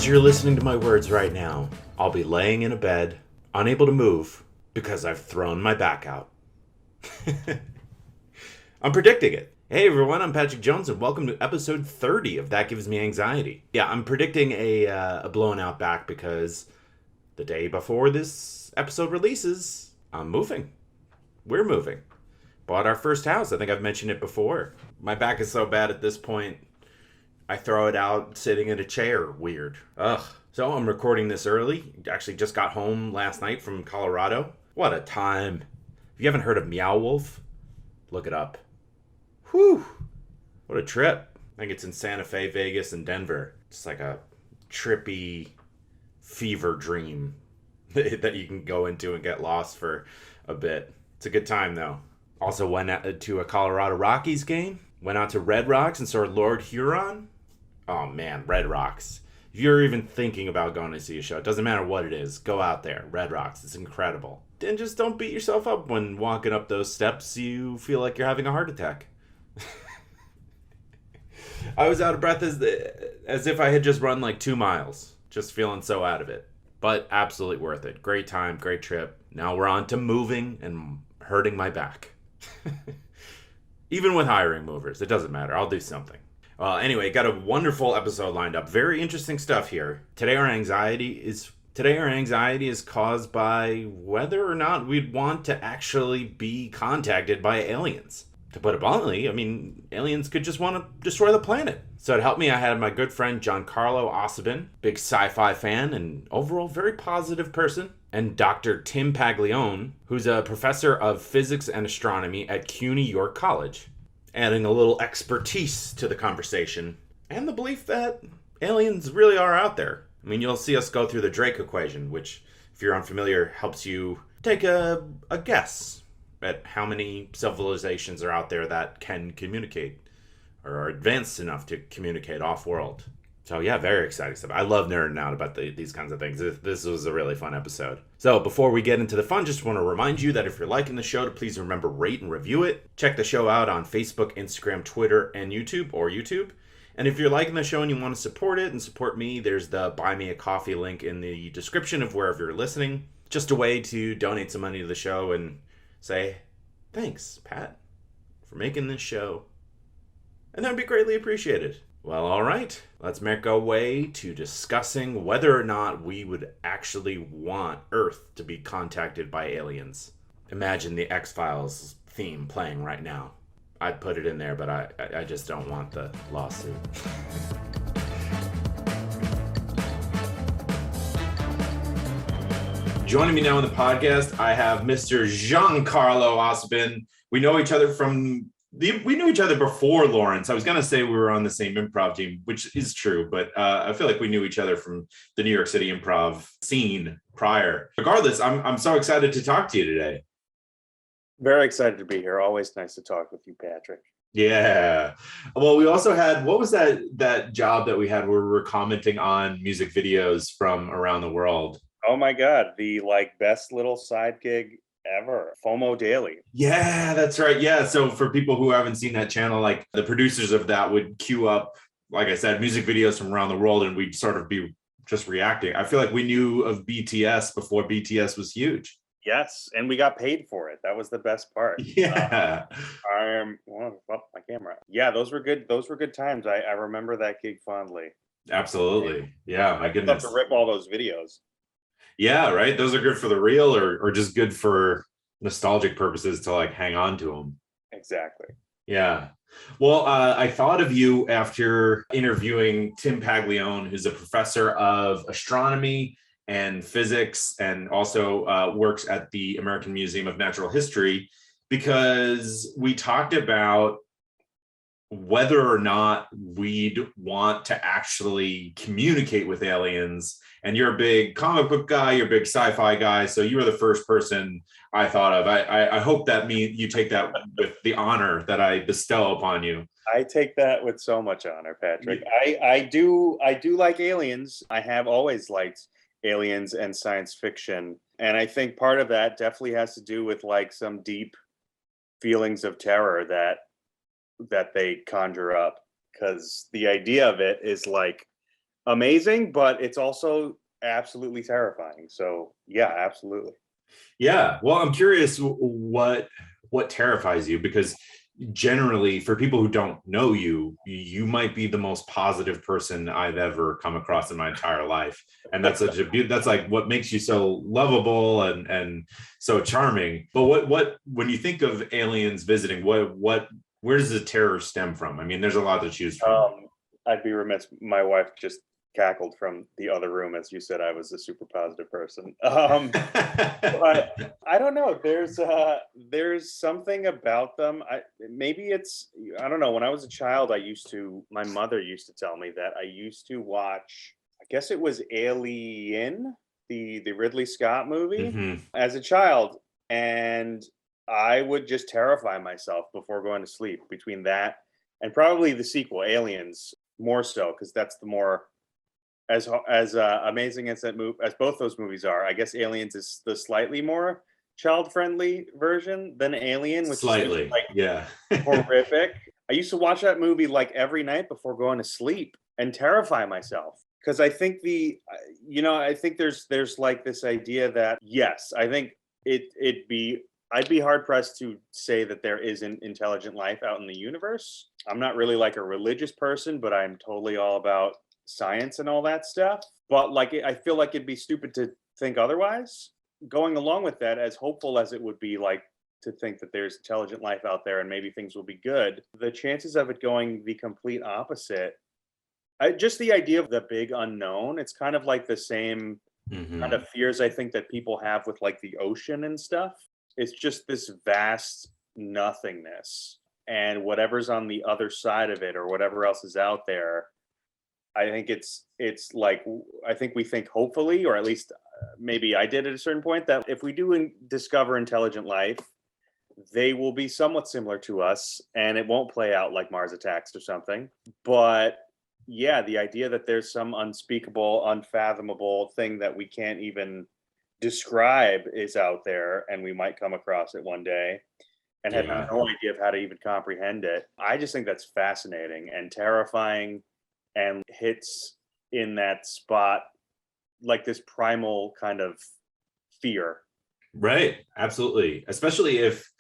As you're listening to my words right now, I'll be laying in a bed, unable to move, because I've thrown my back out. I'm predicting it. Hey everyone, I'm Patrick Jones, and welcome to episode 30 of That Gives Me Anxiety. Yeah, I'm predicting a blown out back because the day before this episode releases, I'm moving. We're moving. Bought our first house. I think I've mentioned it before. My back is so bad at this point, I throw it out sitting in a chair. Weird. Ugh. So I'm recording this early. Actually just got home last night from Colorado. What a time. If you haven't heard of Meow Wolf, look it up. Whew. What a trip. I think it's in Santa Fe, Vegas, and Denver. It's like a trippy fever dream that you can go into and get lost for a bit. It's a good time though. Also went to a Colorado Rockies game. Went out to Red Rocks and saw Lord Huron. Oh man, Red Rocks. If you're even thinking about going to see a show, it doesn't matter what it is, go out there. Red Rocks, it's incredible. And just don't beat yourself up when walking up those steps you feel like you're having a heart attack. I was out of breath as if I had just run like 2 miles. Just feeling so out of it. But absolutely worth it. Great time, great trip. Now we're on to moving and hurting my back. Even with hiring movers, it doesn't matter. I'll do something. Well, anyway, got a wonderful episode lined up. Very interesting stuff here. Today our anxiety is caused by whether or not we'd want to actually be contacted by aliens. To put it bluntly, I mean, aliens could just want to destroy the planet. So to help me, I had my good friend Giancarlo Osaben, big sci-fi fan and overall very positive person, and Dr. Tim Paglione, who's a professor of physics and astronomy at CUNY York College, adding a little expertise to the conversation and the belief that aliens really are out there. I mean, you'll see us go through the Drake equation, which, if you're unfamiliar, helps you take a guess at how many civilizations are out there that can communicate or are advanced enough to communicate off-world. So yeah, very exciting stuff. I love nerding out about these kinds of things. This was a really fun episode. So before we get into the fun, just want to remind you that if you're liking the show, to please remember rate and review it. Check the show out on Facebook, Instagram, Twitter, and YouTube. And if you're liking the show and you want to support it and support me, there's the Buy Me a Coffee link in the description of wherever you're listening. Just a way to donate some money to the show and say, thanks, Pat, for making this show. And that would be greatly appreciated. Well, all right. Let's make our way to discussing whether or not we would actually want Earth to be contacted by aliens. Imagine the X-Files theme playing right now. I'd put it in there, but I just don't want the lawsuit. Joining me now on the podcast, I have Mr. Giancarlo Osaben. We know each other we knew each other before Lawrence. I was going to say we were on the same improv team, which is true, but I feel like we knew each other from the New York City improv scene prior. Regardless, I'm so excited to talk to you today. Very excited to be here. Always nice to talk with you, Patrick. Yeah. Well, we also had, what was that job that we had where we were commenting on music videos from around the world? Oh my God, the best little side gig ever, FOMO Daily. Yeah, that's right. Yeah, so for people who haven't seen that channel, like the producers of that would queue up, like I said, music videos from around the world, and we'd sort of be just reacting. I feel like we knew of BTS before BTS was huge. Yes, and we got paid for it. That was the best part. Yeah. My camera. Yeah, those were good. Those were good times. I remember that gig fondly. Absolutely. Yeah, my goodness. I'd love to rip all those videos. Yeah, right. Those are good for the real or just good for nostalgic purposes to hang on to them. Exactly. Yeah. Well, I thought of you after interviewing Tim Paglione, who's a professor of astronomy and physics and also works at the American Museum of Natural History, because we talked about whether or not we'd want to actually communicate with aliens. And you're a big comic book guy, you're a big sci-fi guy, so you were the first person I thought of. I hope that you take that with the honor that I bestow upon you. I take that with so much honor, Patrick. I do like aliens. I have always liked aliens and science fiction. And I think part of that definitely has to do with some deep feelings of terror that they conjure up, because the idea of it is amazing, but it's also absolutely terrifying. So yeah, absolutely. Yeah. Well, I'm curious what terrifies you, because generally for people who don't know you, you might be the most positive person I've ever come across in my entire life. And that's such a that's like what makes you so lovable and so charming. But what when you think of aliens visiting, what where does the terror stem from? I mean, there's a lot to choose from. Um, I'd be remiss. My wife just cackled from the other room as you said I was a super positive person. But I don't know. There's something about them. Maybe it's I don't know. When I was a child, my mother used to tell me that I used to watch. I guess it was Alien, the Ridley Scott movie, Hmm. as a child, and I would just terrify myself before going to sleep. Between that and probably the sequel, Aliens, more so because that's the more as amazing as that move as both those movies are. I guess Aliens is the slightly more child friendly version than Alien, which is just Slightly, like yeah. horrific. I used to watch that movie like every night before going to sleep and terrify myself because I think I think there's like this idea that yes, I think it'd be I'd be hard pressed to say that there isn't intelligent life out in the universe. I'm not really like a religious person, but I'm totally all about science and all that stuff. But like, I feel like it'd be stupid to think otherwise. Going along with that, as hopeful as it would be, like to think that there's intelligent life out there and maybe things will be good, the chances of it going the complete opposite, just the idea of the big unknown, it's kind of like the same kind Hmm. of fears I think that people have with like the ocean and stuff. It's just this vast nothingness. And whatever's on the other side of it or whatever else is out there, I think it's like I think we think hopefully, or at least maybe I did at a certain point, that if we do discover intelligent life, they will be somewhat similar to us, and it won't play out like Mars Attacks or something. But yeah, the idea that there's some unspeakable, unfathomable thing that we can't even describe is out there, and we might come across it one day and have Yeah. no idea of how to even comprehend it. I just think that's fascinating and terrifying and hits in that spot like this primal kind of fear. Right. Absolutely. Especially if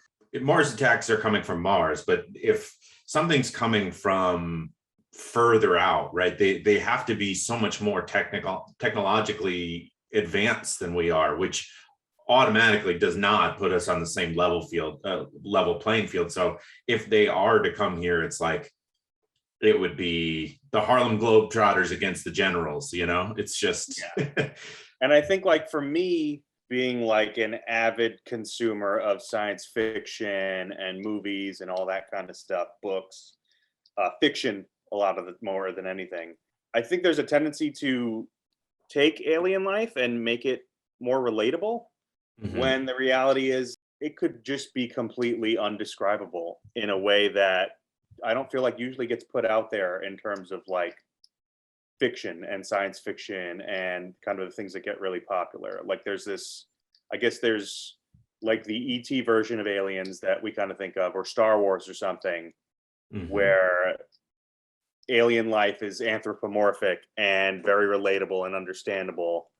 Mars attacks are coming from Mars, but if something's coming from further out, right? They have to be so much more technologically advanced than we are, which automatically does not put us on the same level playing field. So if they are to come here, it's like it would be the Harlem Globetrotters against the Generals, you know? It's just Yeah. And I think like for me, being like an avid consumer of science fiction and movies and all that kind of stuff, books, fiction, a lot of it more than anything. I think there's a tendency to take alien life and make it more relatable Mhm. when the reality is it could just be completely undescribable in a way that I don't feel like usually gets put out there in terms of like fiction and science fiction and kind of the things that get really popular. Like there's this, I guess there's like the ET version of aliens that we kind of think of, or Star Wars or something, Mhm. where alien life is anthropomorphic and very relatable and understandable.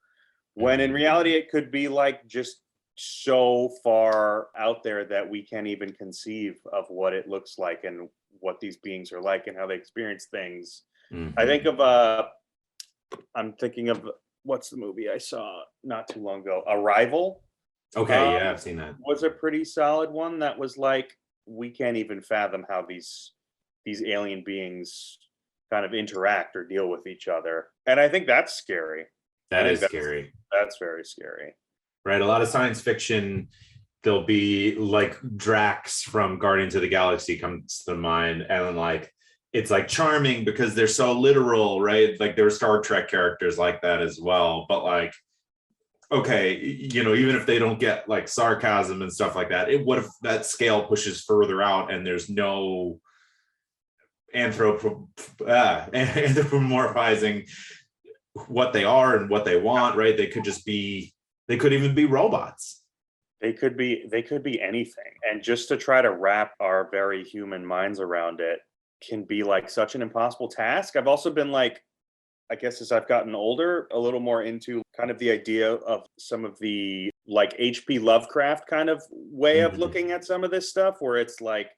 When in Mhm. reality, it could be like just so far out there that we can't even conceive of what it looks like and what these beings are like and how they experience things. I Mhm. think of I'm thinking of what's the movie I saw not too long ago? Arrival Okay, yeah, I've seen that. was a pretty solid one that was like we can't even fathom how these alien beings kind of interact or deal with each other. And I think that's scary. I That think is scary. that's very scary. Right? A lot of science fiction, there'll be like Drax from Guardians of the Galaxy comes to mind, and then like it's like charming because they're so literal, right? Like there are Star Trek characters like that as well. But like, okay, you know, even if they don't get like sarcasm and stuff like that, what if that scale pushes further out and there's no anthropomorphizing what they are and what they want, right? They could just be, they could even be robots. They could be anything. And just to try to wrap our very human minds around it can be like such an impossible task. I've also been like I guess as I've gotten older, a little more into kind of the idea of some of the like H.P. Lovecraft kind of way of Mhm. looking at some of this stuff, where it's like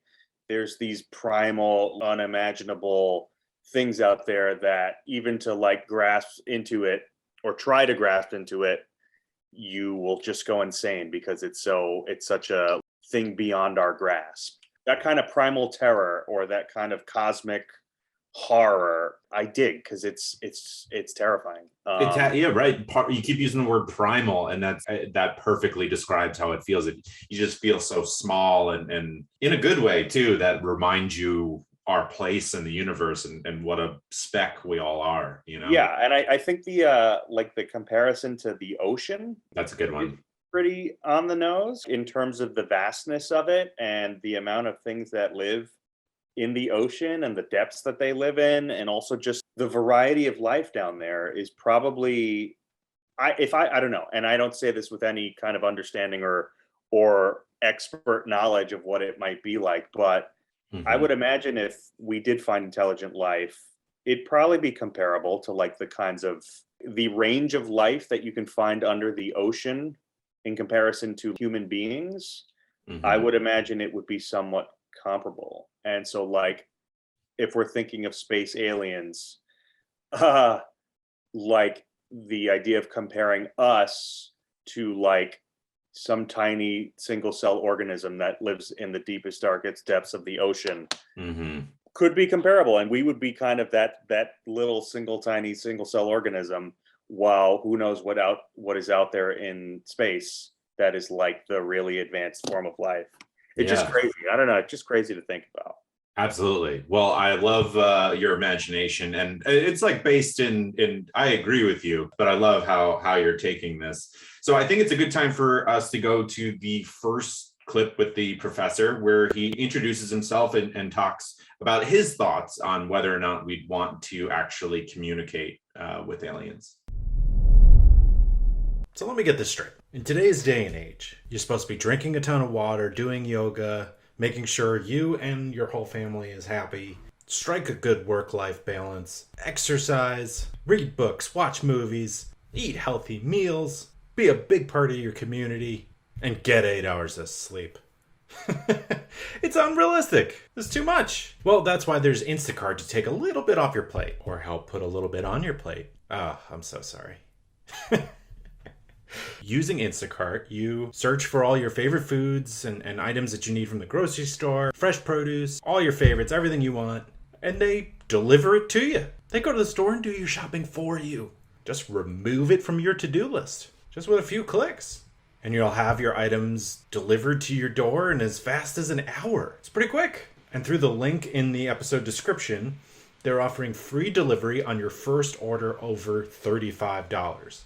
there's these primal, unimaginable things out there that even to like grasp into it or try to grasp into it, you will just go insane because it's such a thing beyond our grasp. That kind of primal terror or that kind of cosmic horror I dig because it's terrifying. Yeah, right. You keep using the word primal, and that perfectly describes how it feels. You just feel so small, and in a good way too. That reminds you our place in the universe, and what a speck we all are. Yeah, and I think the like the comparison to the ocean That's a good is one. pretty on the nose in terms of the vastness of it and the amount of things that live in the ocean and the depths that they live in, and also just the variety of life down there is probably I don't know, and I don't say this with any kind of understanding or expert knowledge of what it might be like, but I Hmm. would imagine if we did find intelligent life, it'd probably be comparable to like the range of life that you can find under the ocean in comparison to human beings. I Hmm. would imagine it would be somewhat comparable. And so, like, if we're thinking of space aliens, uh, like the idea of comparing us to like some tiny single cell organism that lives in the deepest, darkest depths of the ocean Hmm. could be comparable. And we would be kind of that little tiny single cell organism, while who knows what is out there in space that is like the really advanced form of life. It's just Yeah. crazy. I don't know. It's just crazy to think about. Absolutely. Well, I love your imagination, and it's like based in. I agree with you, but I love how you're taking this. So I think it's a good time for us to go to the first clip with the professor, where he introduces himself and talks about his thoughts on whether or not we'd want to actually communicate with aliens. So let me get this straight. In today's day and age, you're supposed to be drinking a ton of water, doing yoga, making sure you and your whole family is happy, strike a good work life balance, exercise, read books, watch movies, eat healthy meals, be a big part of your community, and get 8 hours of sleep. It's unrealistic. It's too much. Well, that's why there's Instacart to take a little bit off your plate or help put a little bit on your plate. Oh, I'm so sorry. Using Instacart, you search for all your favorite foods and items that you need from the grocery store, fresh produce, all your favorites, everything you want, and they deliver it to you. They go to the store and do your shopping for you. Just remove it from your to-do list, just with a few clicks. And you'll have your items delivered to your door in as fast as an hour. It's pretty quick. And through the link in the episode description, they're offering free delivery on your first order over $35.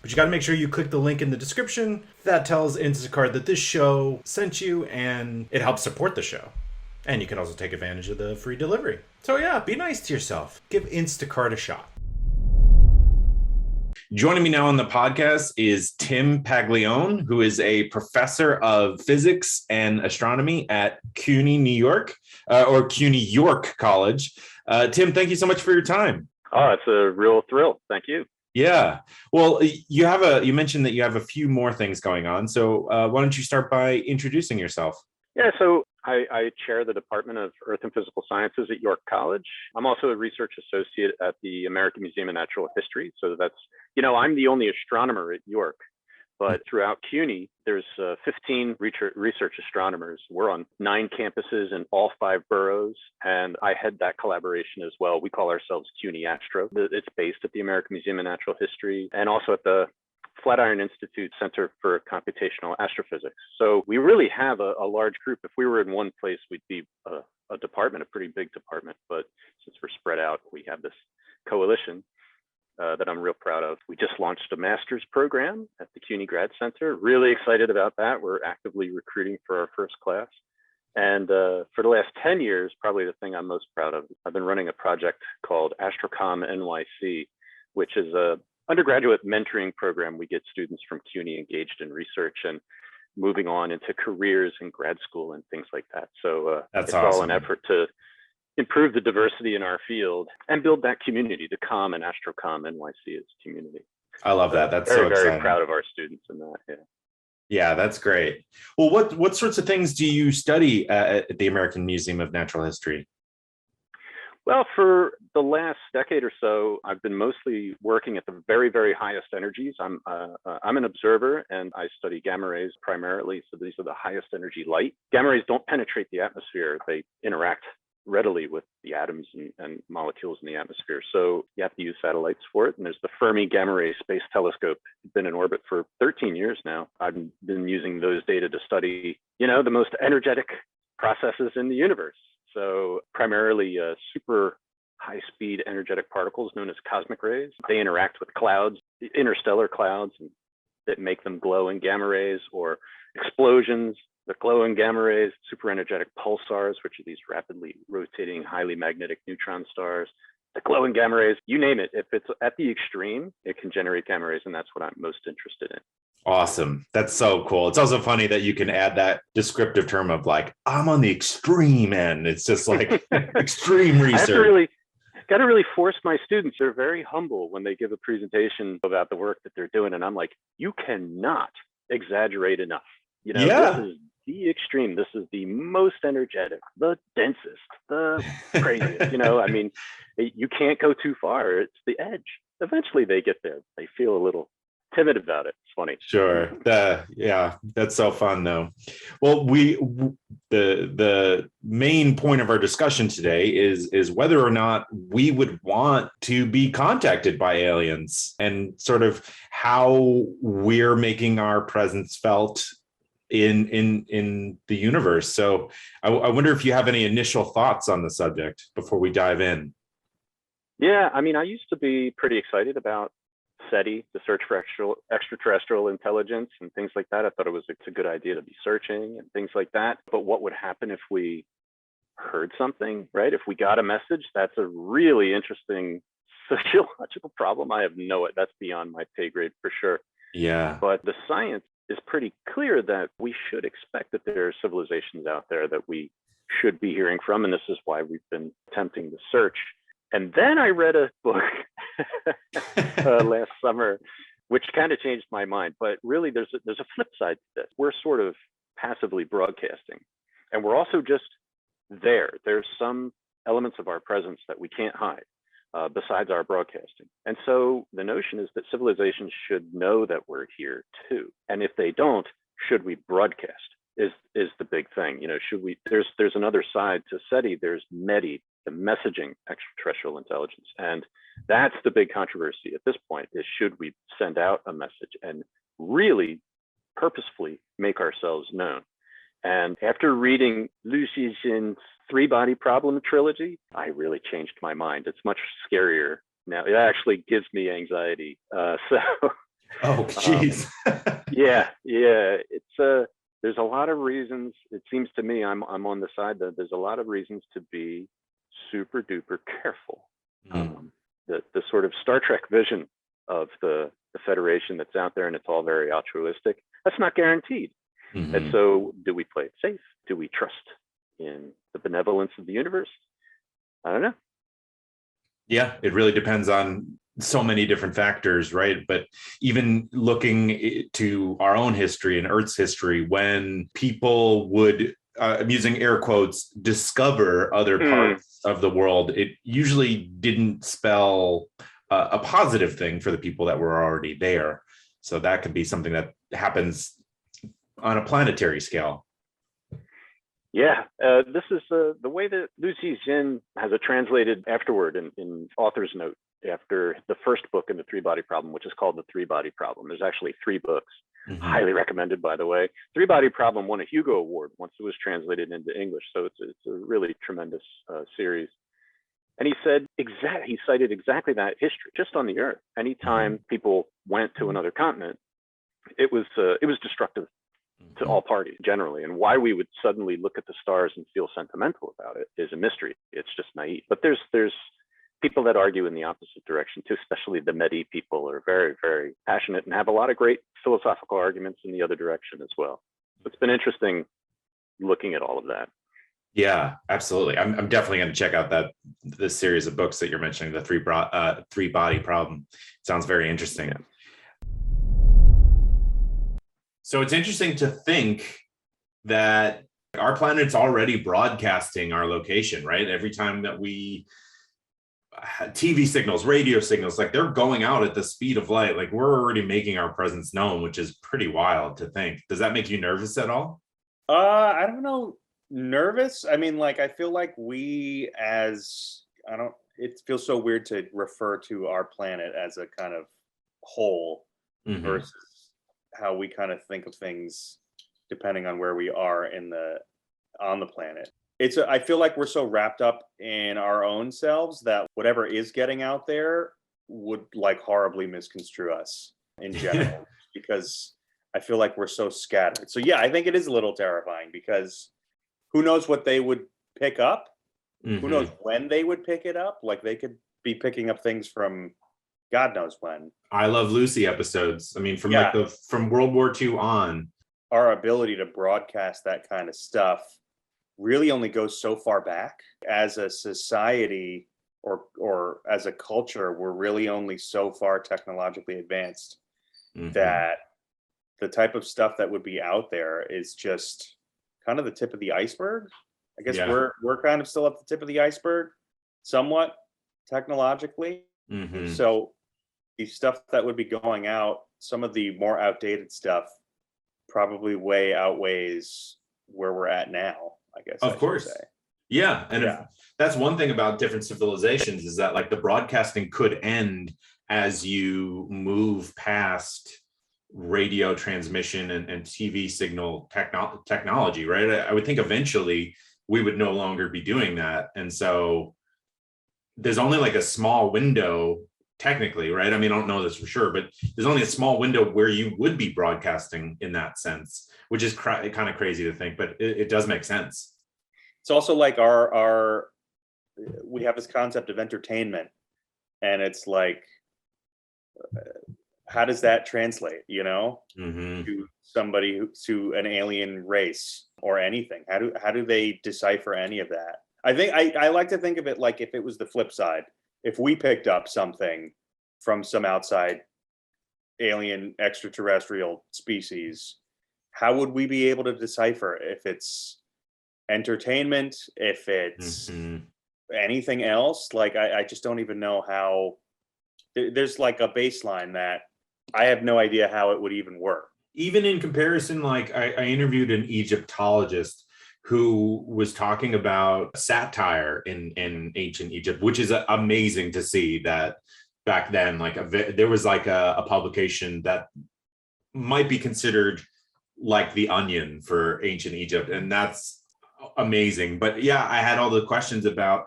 But you got to make sure you click the link in the description. That tells Instacart that this show sent you and it helps support the show. And you can also take advantage of the free delivery. So yeah, be nice to yourself. Give Instacart a shot. Joining me now on the podcast is Tim Paglione, who is a professor of physics and astronomy at CUNY New York, or CUNY York College. Tim, thank you so much for your time. Oh, it's a real thrill. Thank you. Yeah. Well, you mentioned that you have a few more things going on. So why don't you start by introducing yourself? Yeah, so I chair the Department of Earth and Physical Sciences at York College. I'm also a research associate at the American Museum of Natural History. So that's, I'm the only astronomer at York, but throughout CUNY, there's 15 research astronomers. We're on 9 campuses in all 5 boroughs, and I head that collaboration as well. We call ourselves CUNY Astro. It's based at the American Museum of Natural History and also at the Flatiron Institute Center for Computational Astrophysics. So we really have a large group. If we were in one place, we'd be a department, a pretty big department. But since we're spread out, we have this coalition that I'm real proud of. We just launched a master's program at the CUNY Grad Center. Really excited about that. We're actively recruiting for our first class. And for the last 10 years, probably the thing I'm most proud of, I've been running a project called AstroCom NYC, which is a undergraduate mentoring program. We get students from CUNY engaged in research and moving on into careers in grad school and things like that. So That's it's awesome. all an effort to improve the diversity in our field and build that community, the COM and AstroCom NYC as community. I love that. That's very, so exciting. very proud of our students in that. Yeah. Yeah, that's great. Well, what sorts of things do you study at the American Museum of Natural History? Well, for the last decade or so, I've been mostly working at the very, very highest energies. I'm an observer, and I study gamma rays primarily. So these are the highest energy light. Gamma rays don't penetrate the atmosphere. They interact readily with the atoms and molecules in the atmosphere. So you have to use satellites for it. And there's the Fermi Gamma Ray Space Telescope. It's been in orbit for 13 years now. I've been using those data to study, the most energetic processes in the universe. So primarily super high-speed energetic particles known as cosmic rays. They interact with clouds, interstellar clouds, that make them glow in gamma rays, or explosions that glow in gamma rays, super energetic pulsars, which are these rapidly rotating, highly magnetic neutron stars that glow in gamma rays. You name it. If it's at the extreme, it can generate gamma rays, and that's what I'm most interested in. Awesome. That's so cool. It's also funny that you can add that descriptive term of like, I'm on the extreme end. It's just like extreme research. Got to really force my students. They're very humble when they give a presentation about the work that they're doing. And I'm like, you cannot exaggerate enough. This is the extreme. This is the most energetic, the densest, the craziest. You can't go too far. It's the edge. Eventually they get there. They feel a little timid about it. It's funny. Sure. Yeah, that's so fun though. Well, the main point of our discussion today is whether or not we would want to be contacted by aliens, and sort of how we're making our presence felt in the universe. So I wonder if you have any initial thoughts on the subject before we dive in. Yeah, I used to be pretty excited about SETI, the search for extraterrestrial intelligence and things like that. I thought it's a good idea to be searching and things like that. But what would happen if we heard something, right? If we got a message, that's a really interesting sociological problem. That's beyond my pay grade for sure. Yeah. But the science is pretty clear that we should expect that there are civilizations out there that we should be hearing from. And this is why we've been attempting the search. And then I read a book last summer, which kind of changed my mind. But really, there's a flip side to this. We're sort of passively broadcasting, and we're also just there. There's some elements of our presence that we can't hide besides our broadcasting. And so the notion is that civilizations should know that we're here too. And if they don't, should we broadcast? Is the big thing. Should we? There's another side to SETI. There's METI, the messaging extraterrestrial intelligence. And that's the big controversy at this point, is should we send out a message and really purposefully make ourselves known? And after reading Lucy Zin's Three-Body Problem trilogy, I really changed my mind. It's much scarier now. It actually gives me anxiety. Oh, geez. Yeah. It's there's a lot of reasons. It seems to me, I'm on the side that there's a lot of reasons to be super duper careful. The sort of Star Trek vision of the Federation that's out there, and it's all very altruistic, that's not guaranteed. Mm-hmm. And so do we play it safe? Do we trust in the benevolence of the universe? I don't know. Yeah, it really depends on so many different factors, right? But even looking to our own history and Earth's history, when people would, I'm using air quotes, discover other parts of the world, it usually didn't spell a positive thing for the people that were already there. So that could be something that happens on a planetary scale. Yeah, this is the way that Lucy Zin has it translated afterward in author's note after the first book in the Three-Body Problem, which is called The Three-Body Problem. There's actually 3 books. Mm-hmm. Highly recommended, by the way. Three-Body Problem won a Hugo Award once it was translated into English, so it's a really tremendous series. And he cited exactly that history just on the Earth. Anytime people went to another continent, it was destructive to all parties generally. And why we would suddenly look at the stars and feel sentimental about it is a mystery. It's just naive. But there's people that argue in the opposite direction too, especially the METI people are very, very passionate and have a lot of great philosophical arguments in the other direction as well. It's been interesting looking at all of that. Yeah, absolutely. I'm definitely going to check out this series of books that you're mentioning, the three body problem. Sounds very interesting. Yeah. So it's interesting to think that our planet's already broadcasting our location, right? Every time that we TV signals, radio signals, like they're going out at the speed of light. Like we're already making our presence known, which is pretty wild to think. Does that make you nervous at all? I don't know, nervous. I mean, like, I feel like we as I don't. It feels so weird to refer to our planet as a kind of whole Mm-hmm. versus how we kind of think of things depending on where we are on the planet. I feel like we're so wrapped up in our own selves that whatever is getting out there would like horribly misconstrue us in general because I feel like we're so scattered. So yeah, I think it is a little terrifying because who knows what they would pick up? Who knows when they would pick it up? Like they could be picking up things from God knows when. I Love Lucy episodes. I mean, Yeah. from World War II on. Our ability to broadcast that kind of stuff really only goes so far back. As a society or as a culture, we're really only so far technologically advanced that the type of stuff that would be out there is just kind of the tip of the iceberg. I guess Yeah. we're kind of still at the tip of the iceberg, somewhat technologically. So the stuff that would be going out, some of the more outdated stuff, probably way outweighs where we're at now, I guess. Of course. Say. Yeah. And if that's one thing about different civilizations is that like the broadcasting could end as you move past radio transmission and TV signal technology, right? I would think eventually we would no longer be doing that. And so there's only like a small window technically, right? I mean, I don't know this for sure, but there's only a small window where you would be broadcasting in that sense, which is kind of crazy to think, but it does make sense. It's also like we have this concept of entertainment, and it's like, how does that translate, to somebody to an alien race or anything? How do they decipher any of that? I think I like to think of it like if it was the flip side. If we picked up something from some outside alien extraterrestrial species, how would we be able to decipher if it's entertainment, if it's anything else? Like, I just don't even know how. There's like a baseline that I have no idea how it would even work. Even in comparison, like I interviewed an Egyptologist who was talking about satire in ancient Egypt, which is amazing to see that back then, like there was like a publication that might be considered like the Onion for ancient Egypt. And that's amazing. But yeah, I had all the questions about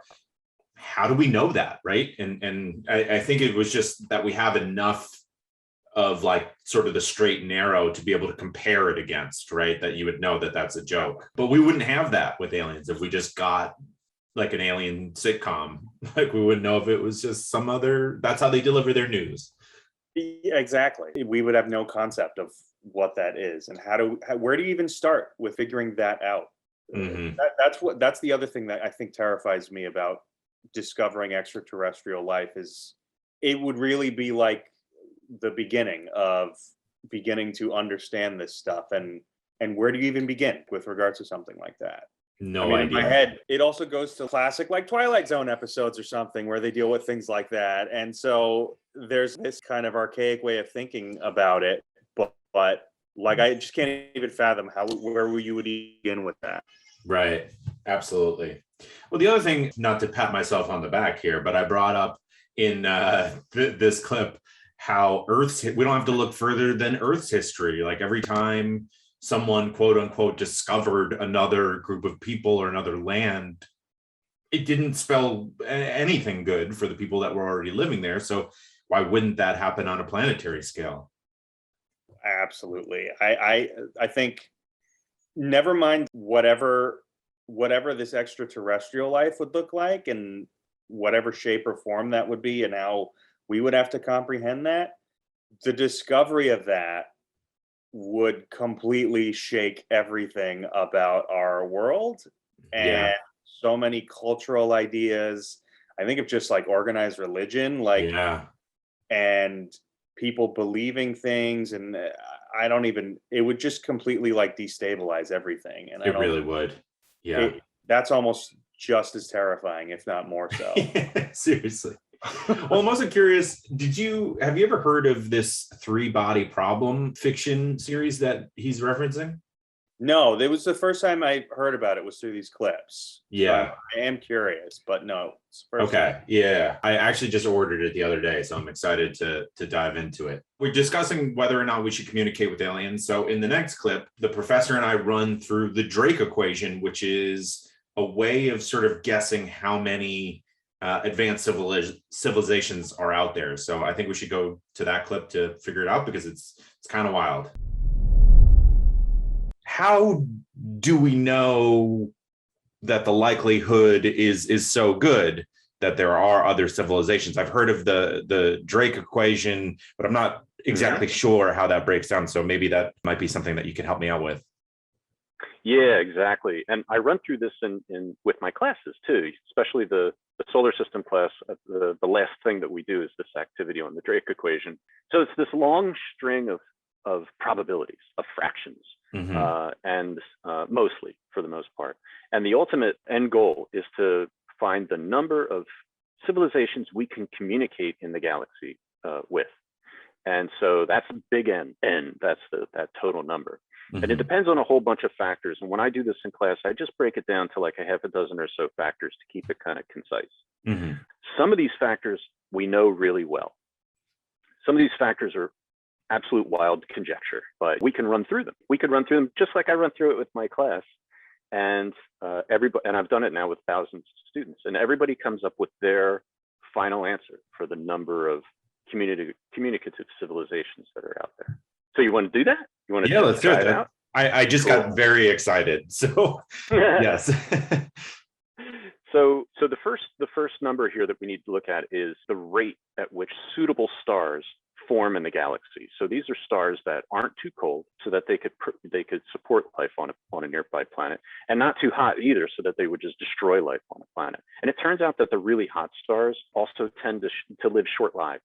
how do we know that, right? And I think it was just that we have enough of like sort of the straight and narrow to be able to compare it against, right? That you would know that that's a joke. But we wouldn't have that with aliens if we just got like an alien sitcom. Like we wouldn't know if it was just some other, that's how they deliver their news. Yeah, exactly. We would have no concept of what that is and where do you even start with figuring that out? That's the other thing that I think terrifies me about discovering extraterrestrial life is it would really be like the beginning to understand this stuff and where do you even begin with regards to something like that? No idea. In my head, it also goes to classic like Twilight Zone episodes or something where they deal with things like that. And so there's this kind of archaic way of thinking about it, but like I just can't even fathom where you would begin with that. Right. Absolutely. Well, the other thing, not to pat myself on the back here, but I brought up in this clip how we don't have to look further than Earth's history. Like every time someone quote unquote discovered another group of people or another land, it didn't spell anything good for the people that were already living there. So why wouldn't that happen on a planetary scale? Absolutely. I think never mind whatever this extraterrestrial life would look like and whatever shape or form that would be and how we would have to comprehend that, the discovery of that would completely shake everything about our world and so many cultural ideas. I think of just like organized religion, like, Yeah. and people believing things, and it would just completely like destabilize everything. And I It don't, really would. Yeah. that's almost just as terrifying, if not more so. Seriously. Well, I'm also curious, have you ever heard of this three body problem fiction series that he's referencing? No, it was the first time I heard about it was through these clips. Yeah. So I am curious, but no, it's the first Okay. time. Yeah. I actually just ordered it the other day, so I'm excited to dive into it. We're discussing whether or not we should communicate with aliens. So in the next clip, the professor and I run through the Drake equation, which is a way of sort of guessing how many advanced civilizations are out there. So I think we should go to that clip to figure it out because it's kind of wild. How do we know that the likelihood is so good that there are other civilizations? I've heard of the Drake equation, but I'm not exactly sure how that breaks down. So maybe that might be something that you can help me out with. Yeah, exactly. And I run through this in with my classes too, especially the solar system class. The last thing that we do is this activity on the Drake equation. So it's this long string of probabilities, of fractions, and mostly, for the most part. And the ultimate end goal is to find the number of civilizations we can communicate in the galaxy with. And so that's a big N. That's that total number. And it depends on a whole bunch of factors. And when I do this in class, I just break it down to like a half a dozen or so factors to keep it kind of concise. Some of these factors we know really well. Some of these factors are absolute wild conjecture, but we can run through them. We could run through them just like I run through it with my class. And everybody, and I've done it now with thousands of students, and everybody comes up with their final answer for the number of communicative civilizations that are out there. So you want to do that? You want to Let's do it. out? I just got very excited. So yes. So the first number here that we need to look at is the rate at which suitable stars form in the galaxy. So these are stars that aren't too cold, so that they could support life on a nearby planet, and not too hot either, so that they would just destroy life on a planet. And it turns out that the really hot stars also tend to live short lives.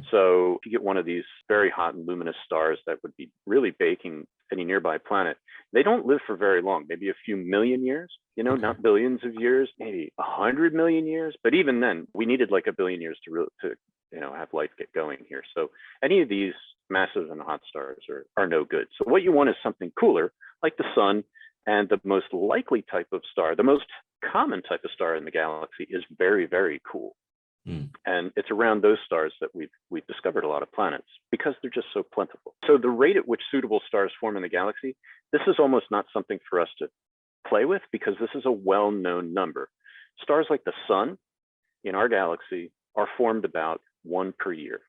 So if you get one of these very hot and luminous stars that would be really baking any nearby planet, they don't live for very long, maybe a few million years, not billions of years, maybe 100 million years. But even then, we needed like a billion years to have life get going here. So any of these massive and hot stars are no good. So what you want is something cooler, like the sun. And the most likely type of star, the most common type of star in the galaxy, is very, very cool. And it's around those stars that we've discovered a lot of planets, because they're just so plentiful. So the rate at which suitable stars form in the galaxy, this is almost not something for us to play with, because this is a well-known number. Stars like the sun in our galaxy are formed about one per year.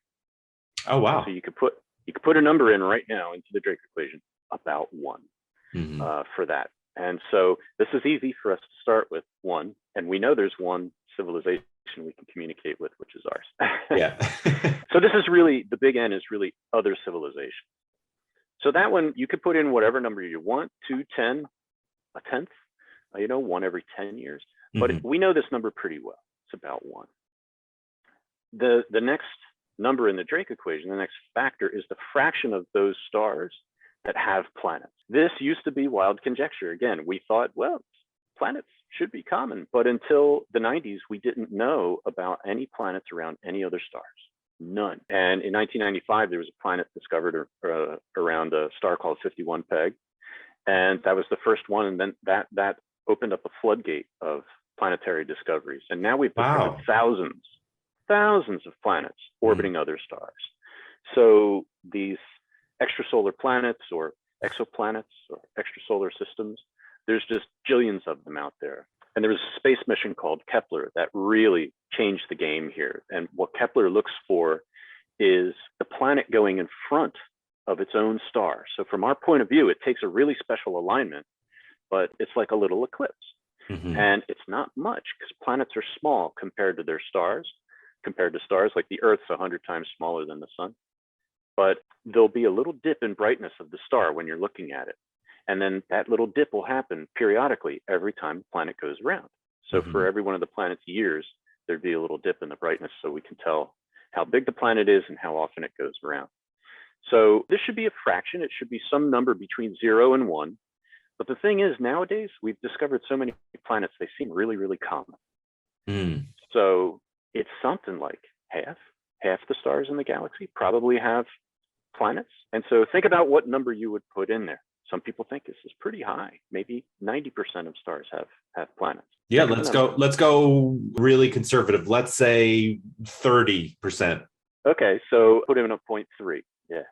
Oh wow! So you could put a number in right now into the Drake equation, about one, for that. And so this is easy for us to start with, one, and we know there's one civilization we can communicate with, which is ours. Yeah. So this is really, the big N is really other civilization. So that one, you could put in whatever number you want, 2, 10, a tenth, one every 10 years. But we know this number pretty well. It's about one. The next number in the Drake equation, the next factor, is the fraction of those stars that have planets. This used to be wild conjecture. Again, we thought, well, planets should be common, but until the 90s, we didn't know about any planets around any other stars, none. And in 1995, there was a planet discovered around a star called 51 Peg, and that was the first one. And then that opened up a floodgate of planetary discoveries. And now we've discovered thousands of planets orbiting other stars. So these extrasolar planets or exoplanets or extrasolar systems, there's just jillions of them out there. And there was a space mission called Kepler that really changed the game here. And what Kepler looks for is the planet going in front of its own star. So from our point of view, it takes a really special alignment, but it's like a little eclipse. And it's not much, because planets are small compared to their stars, compared to stars like the Earth's 100 times smaller than the sun. But there'll be a little dip in brightness of the star when you're looking at it. And then that little dip will happen periodically every time the planet goes around. So for every one of the planet's years, there'd be a little dip in the brightness so we can tell how big the planet is and how often it goes around. So this should be a fraction. It should be some number between 0 and 1. But the thing is, nowadays, we've discovered so many planets, they seem really, really common. So it's something like half the stars in the galaxy probably have planets. And so think about what number you would put in there. Some people think this is pretty high. Maybe 90% of stars have planets. Yeah, let's go really conservative. Let's say 30%. Okay, so put in a 0.3. Yeah,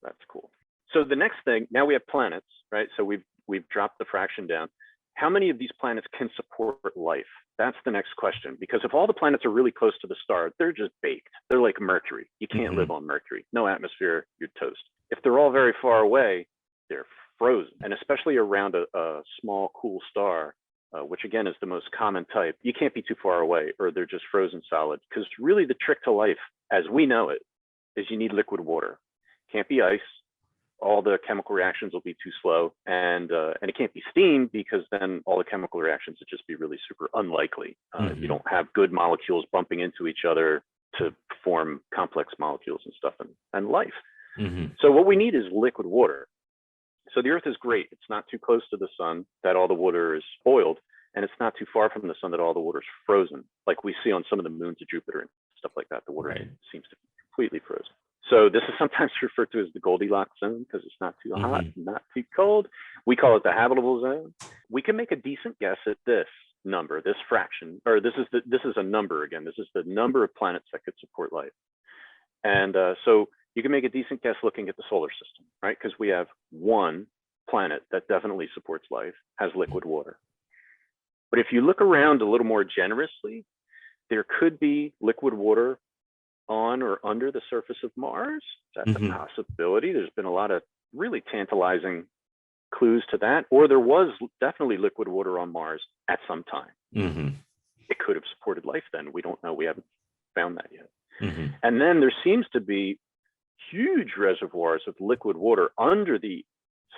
that's cool. So the next thing, now we have planets, right? So we've dropped the fraction down. How many of these planets can support life? That's the next question. Because if all the planets are really close to the star, they're just baked. They're like Mercury. You can't live on Mercury. No atmosphere, you're toast. If they're all very far away, they're frozen. And especially around a small, cool star, which again is the most common type, you can't be too far away or they're just frozen solid. Because really the trick to life, as we know it, is you need liquid water. Can't be ice. All the chemical reactions will be too slow, and it can't be steam because then all the chemical reactions would just be really super unlikely. You don't have good molecules bumping into each other to form complex molecules and stuff and life. So what we need is liquid water. So the Earth is great. It's not too close to the sun that all the water is boiled, and it's not too far from the sun that all the water is frozen, like we see on some of the moons of Jupiter and stuff like that. The water seems to be completely frozen. So this is sometimes referred to as the Goldilocks zone because it's not too hot, not too cold. We call it the habitable zone. We can make a decent guess at this number, this fraction, or this is a number again. This is the number of planets that could support life. And so you can make a decent guess looking at the solar system, right? Because we have one planet that definitely supports life, has liquid water. But if you look around a little more generously, there could be liquid water on or under the surface of Mars. That's a possibility. There's been a lot of really tantalizing clues to that. Or there was definitely liquid water on Mars at some time. It could have supported life then. We don't know. We haven't found that yet. And then there seems to be huge reservoirs of liquid water under the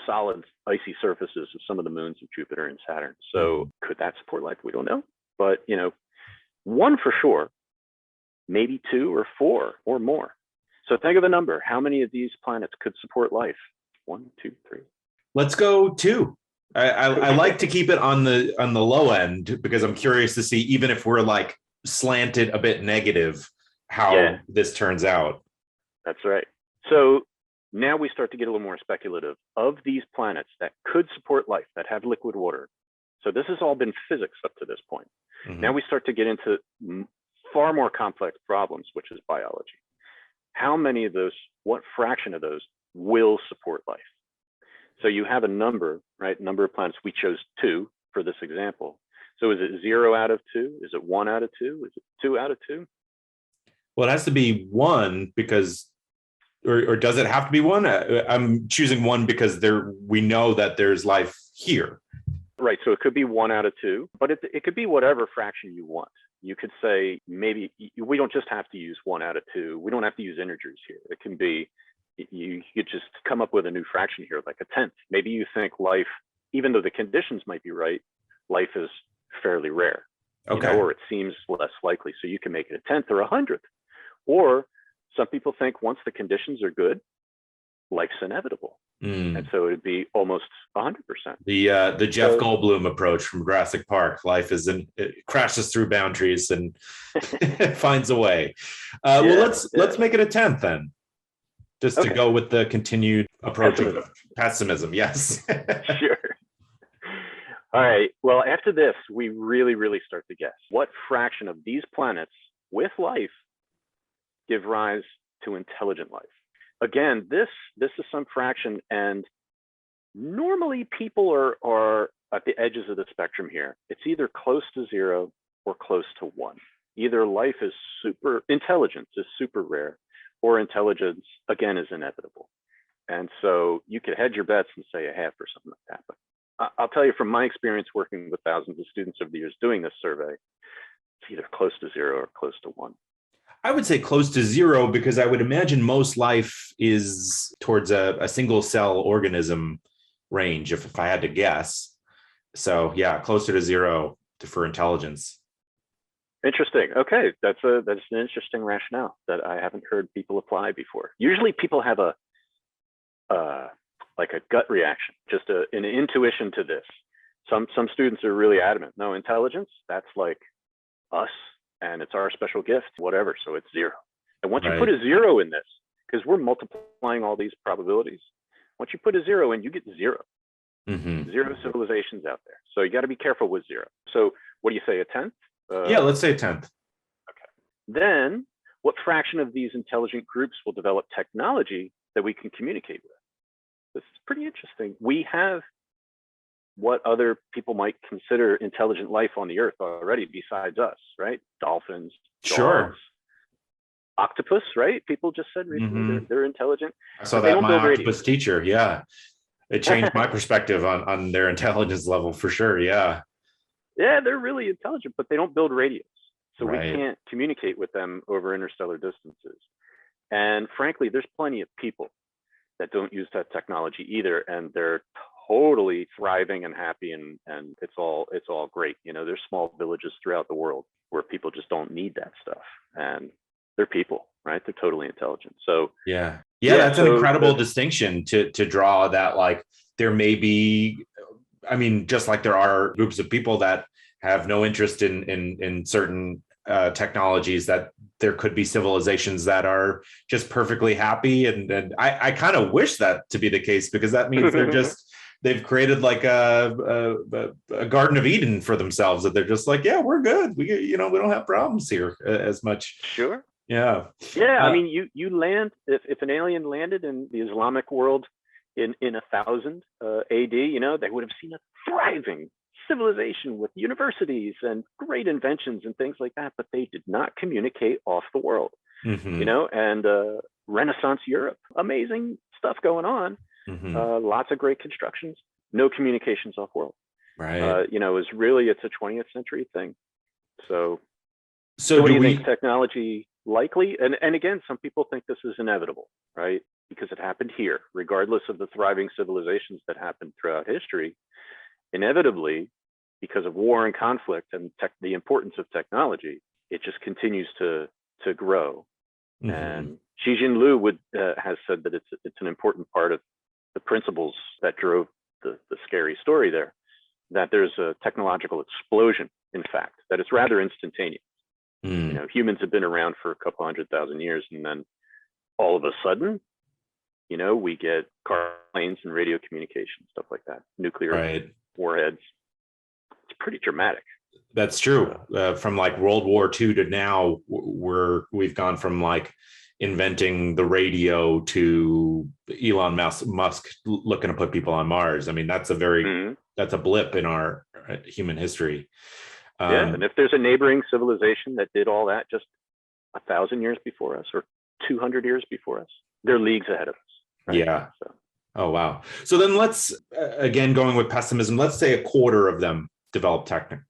solid icy surfaces of some of the moons of Jupiter and Saturn. So could that support life? We don't know. But, you know, one for sure, maybe 2 or 4 or more. So think of a number. How many of these planets could support life? 1, 2, 3. Let's go 2. I like to keep it on the low end because I'm curious to see, even if we're like slanted a bit negative, how this turns out. That's right. So now we start to get a little more speculative. Of these planets that could support life, that have liquid water. So this has all been physics up to this point. Now we start to get into far more complex problems, which is biology. How many of those, what fraction of those will support life? So you have a number, right? Number of planets. We chose 2 for this example. So is it 0 out of 2? Is it 1 out of 2? Is it 2 out of 2? Well, it has to be 1 because, or does it have to be 1? I'm choosing 1 because we know that there's life here. Right. So it could be 1 out of 2, but it could be whatever fraction you want. You could say maybe we don't just have to use 1 out of 2. We don't have to use integers here. It can be, you could just come up with a new fraction here, like a 10th. Maybe you think life, even though the conditions might be right, life is fairly rare, or it seems less likely. So you can make it a 10th or a 100th. Or some people think once the conditions are good, life's inevitable. And so it'd be almost 100%. The Jeff Goldblum approach from Jurassic Park. Life it crashes through boundaries and finds a way. Well, let's make it a 10th then, just to go with the continued approach of pessimism. Yes. Sure. All right. Well, after this, we really, really start to guess what fraction of these planets with life give rise to intelligent life. Again, this is some fraction, and normally people are at the edges of the spectrum here. It's either close to 0 or close to 1. Either intelligence is super rare, or intelligence, again, is inevitable. And so you could hedge your bets and say a half or something like that. But I'll tell you from my experience working with thousands of students over the years doing this survey, it's either close to 0 or close to 1. I would say close to 0 because I would imagine most life is towards a single cell organism range if I had to guess. So yeah, closer to 0 for intelligence. Interesting. Okay, that's an interesting rationale that I haven't heard people apply before. Usually, people have a like a gut reaction, just an intuition to this. Some students are really adamant. No, intelligence, that's like us, and it's our special gift, whatever. So it's 0. And once you put a 0 in this, because we're multiplying all these probabilities, once you put a 0 in, you get 0. 0 civilizations out there. So you got to be careful with 0. So what do you say, a 10th? Yeah, let's say 10th. Okay. Then what fraction of these intelligent groups will develop technology that we can communicate with? This is pretty interesting. We have what other people might consider intelligent life on the earth already besides us, right? Dolphins, dogs, octopus, right? People just said recently they're intelligent. I saw that my octopus teacher. Yeah. It changed my perspective on their intelligence level for sure. Yeah. Yeah, they're really intelligent, but they don't build radios. So we can't communicate with them over interstellar distances. And frankly, there's plenty of people that don't use that technology either, and they're totally thriving and happy, and it's all great. You know, there's small villages throughout the world where people just don't need that stuff, and they're people, right? They're totally intelligent. So yeah, that's an incredible distinction to draw. That like there may be, I mean, just like there are groups of people that have no interest in certain technologies, that there could be civilizations that are just perfectly happy. And I kind of wish that to be the case, because that means they've created like a Garden of Eden for themselves, that they're just like, yeah, we're good. We don't have problems here as much. Sure. Yeah. Yeah. I mean, you land, if an alien landed in the Islamic world in 1000 AD, they would have seen a thriving civilization with universities and great inventions and things like that, but they did not communicate off the world. And Renaissance Europe, amazing stuff going on, lots of great constructions, no communications off world. Right. It's a 20th century thing. So what do you think? Technology likely? And again, some people think this is inevitable, right? Because it happened here, regardless of the thriving civilizations that happened throughout history. Inevitably, because of war and conflict and the importance of technology, it just continues to grow. And Xi Jinping has said that it's an important part of the principles that drove the scary story there, that there's a technological explosion, in fact, that it's rather instantaneous. Humans have been around for a couple 100,000 years, and then all of a sudden, we get car planes and radio communication, stuff like that, nuclear warheads. It's pretty dramatic. That's true. From like World War II to now, we've gone from like inventing the radio to Elon Musk looking to put people on Mars. I mean, that's a blip in our human history. And if there's a neighboring civilization that did all that just 1,000 years before us or 200 years before us, they're leagues ahead of us. Right? Yeah. So. Oh, wow. So then let's, again, going with pessimism, let's say a quarter of them develop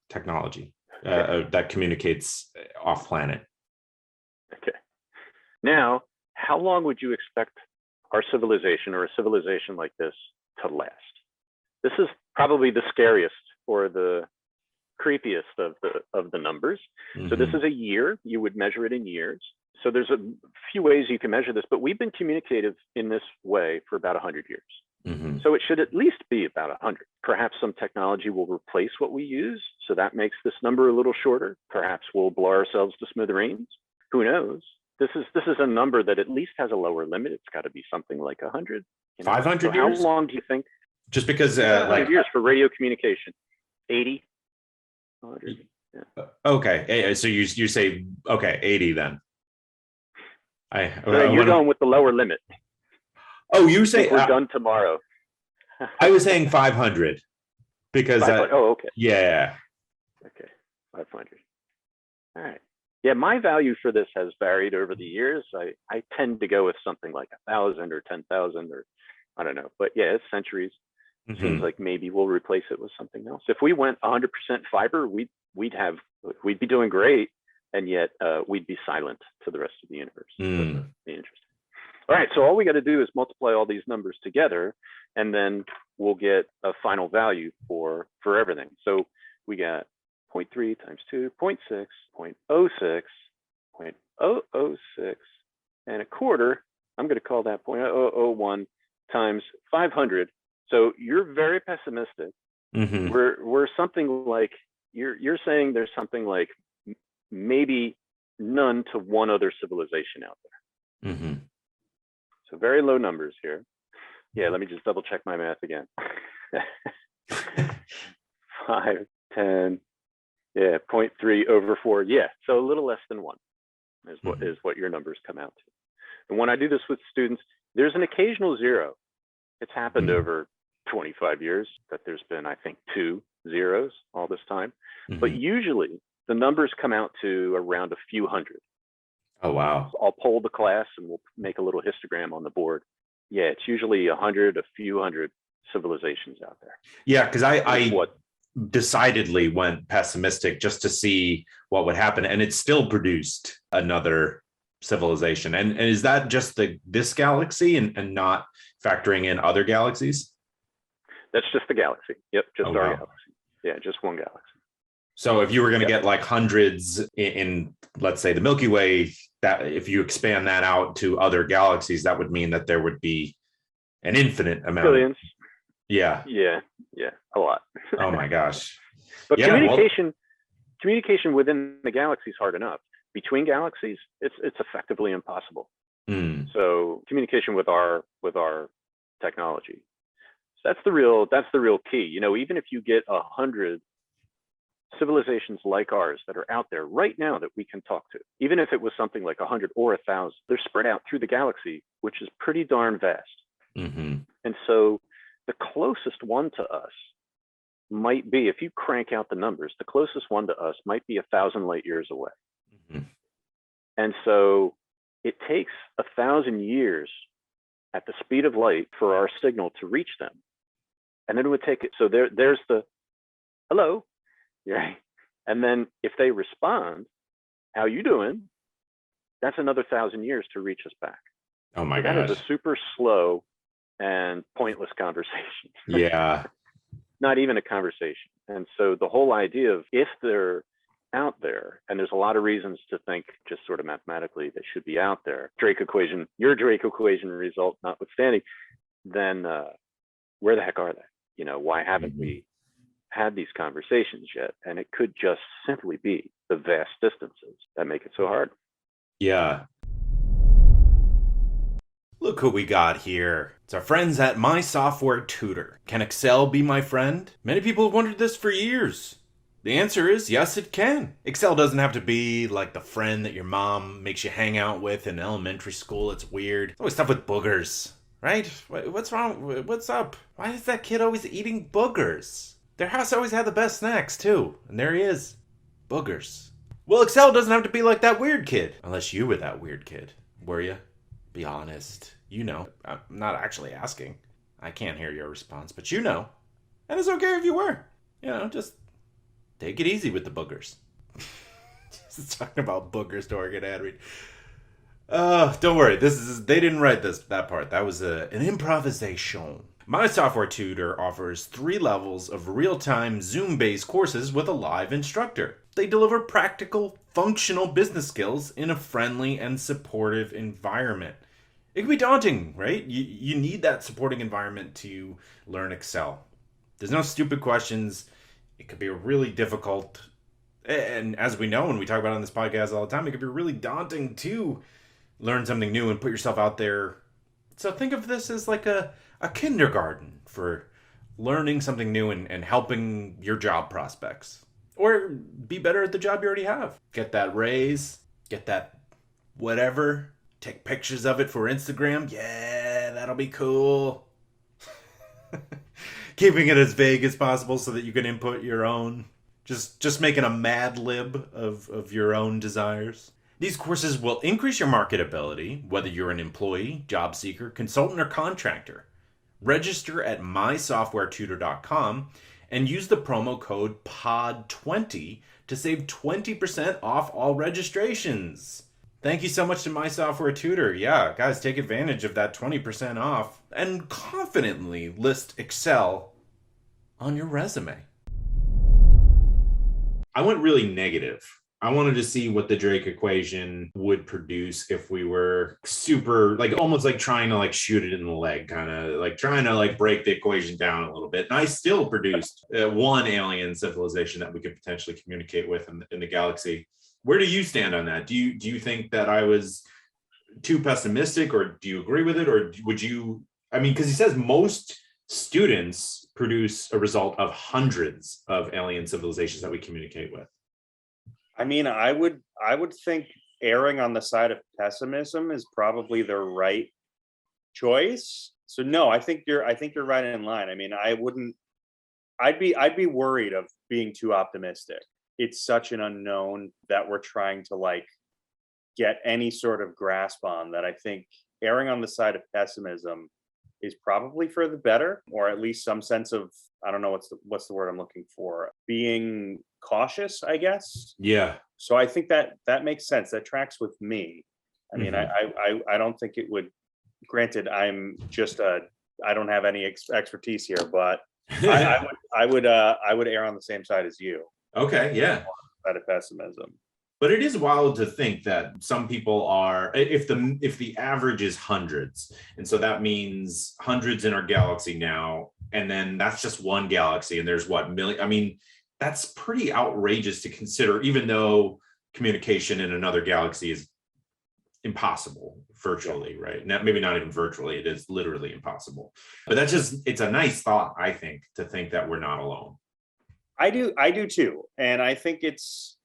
technology that communicates off planet. Okay. Now, how long would you expect our civilization or a civilization like this to last? This is probably the scariest or the creepiest of the numbers. So this is a year. You would measure it in years. So there's a few ways you can measure this, but we've been communicative in this way for about 100 years. So it should at least be about 100. Perhaps some technology will replace what we use, so that makes this number a little shorter. Perhaps we'll blow ourselves to smithereens. Who knows? This is a number that at least has a lower limit. It's got to be something like 100. 500 years? How long do you think? Just because 500 years for radio communication. 80? 100. Yeah. Okay. So you say, 80 then. You're going with the lower limit. Oh, you say we're done tomorrow. I was saying 500 because okay. Yeah. Okay. 500. All right. Yeah, my value for this has varied over the years. I tend to go with something like 1,000 or 10,000 or I don't know. But yeah, it's centuries. Seems like maybe we'll replace it with something else. If we went 100% fiber, we'd be doing great, and yet we'd be silent to the rest of the universe. So that'd be interesting. All right, so all we got to do is multiply all these numbers together, and then we'll get a final value for everything. So we got 0.3 times 2, 0.6, 0.06, 0.006, and a quarter. I'm going to call that 0.001 times 500. So you're very pessimistic. Mm-hmm. We're something like, you're saying there's something like maybe none to one other civilization out there. Mm-hmm. So very low numbers here. Yeah, let me just double check my math again. 5, 10, yeah, 0.3 over 4. Yeah, so a little less than 1 is what your numbers come out to. And when I do this with students, there's an occasional 0. It's happened over 25 years that there's been, I think, 2 zeros all this time. But usually the numbers come out to around a few hundred. Oh, wow. So I'll poll the class and we'll make a little histogram on the board. Yeah, it's usually 100, a few hundred civilizations out there. Yeah, because I decidedly went pessimistic just to see what would happen, and it still produced another civilization. And is that just this galaxy and not factoring in other galaxies? That's just the galaxy. Yep, just our wow. galaxy. Yeah, just one galaxy. So if you were going to get like hundreds in, let's say, the Milky Way, that if you expand that out to other galaxies, that would mean that there would be an infinite amount. Billions. Yeah, a lot. Oh my gosh. But communication within the galaxy is hard enough. Between galaxies, it's effectively impossible. So communication with our technology. So that's the real key. You know, even if you get 100 civilizations like ours that are out there right now that we can talk to, even if it was something like 100 or 1,000, they're spread out through the galaxy, which is pretty darn vast. And so the closest one to us might be, if you crank out the numbers, the closest one to us might be 1,000 light years away. And so it takes 1,000 years at the speed of light for our signal to reach them. And then it would take it. So there's the hello, right? And then if they respond, how you doing? That's another 1,000 years to reach us back. Oh my gosh. gosh. That is a super slow and pointless conversation. Yeah. Not even a conversation. And so the whole idea of, if they're out there, and there's a lot of reasons to think just sort of mathematically they should be out there, your Drake equation result notwithstanding, then where the heck are they? You know, why haven't we had these conversations yet? And it could just simply be the vast distances that make it so hard. Yeah. Look who we got here. It's our friends at My Software Tutor. Can Excel be my friend? Many people have wondered this for years. The answer is yes, it can. Excel doesn't have to be like the friend that your mom makes you hang out with in elementary school. It's weird. It's always stuff with boogers, right? What's wrong? What's up? Why is that kid always eating boogers? Their house always had the best snacks too. And there he is. Boogers. Well, Excel doesn't have to be like that weird kid. Unless you were that weird kid. Were you? Be honest. You know. I'm not actually asking. I can't hear your response, but you know. And it's okay if you were. You know, just take it easy with the boogers. Just talking about boogers to get ad read. Don't worry. They didn't write that part. That was an improvisation. My Software Tutor offers 3 levels of real-time Zoom-based courses with a live instructor. They deliver practical, functional business skills in a friendly and supportive environment. It can be daunting, right? You need that supporting environment to learn Excel. There's no stupid questions. It could be really difficult. And as we know, when we talk about it on this podcast all the time, it could be really daunting to learn something new and put yourself out there. So think of this as like a kindergarten for learning something new and helping your job prospects. Or be better at the job you already have. Get that raise, get that whatever, take pictures of it for Instagram. Yeah, that'll be cool. Keeping it as vague as possible so that you can input your own. Just making a mad lib of your own desires. These courses will increase your marketability, whether you're an employee, job seeker, consultant, or contractor. Register at mysoftwaretutor.com and use the promo code POD20 to save 20% off all registrations. Thank you so much to My Software Tutor. Yeah, guys, take advantage of that 20% off and confidently list Excel on your resume. I went really negative. I wanted to see what the Drake equation would produce if we were super, like almost like trying to like shoot it in the leg, kind of like trying to like break the equation down a little bit. And I still produced one alien civilization that we could potentially communicate with in the galaxy. Where do you stand on that? Do you think that I was too pessimistic, or do you agree with it? Or would you, I mean, because he says most students produce a result of hundreds of alien civilizations that we communicate with. I mean, I would think erring on the side of pessimism is probably the right choice. So no, I think you're right in line. I mean, I'd be worried of being too optimistic. It's such an unknown that we're trying to like get any sort of grasp on, that I think erring on the side of pessimism is probably for the better, or at least some sense of, I don't know what's the word I'm looking for, being cautious, I guess. Yeah. So I think that makes sense. That tracks with me. I mean, I don't think it would. Granted, I don't have any expertise here, but I would err on the same side as you. Okay. Yeah. Side of pessimism. But it is wild to think that some people are, if the average is hundreds, and so that means hundreds in our galaxy now, and then that's just one galaxy, and there's what, million? I mean, that's pretty outrageous to consider, even though communication in another galaxy is impossible virtually, right? Maybe not even virtually, it is literally impossible. But it's a nice thought, I think, to think that we're not alone. I do too. And I think it's,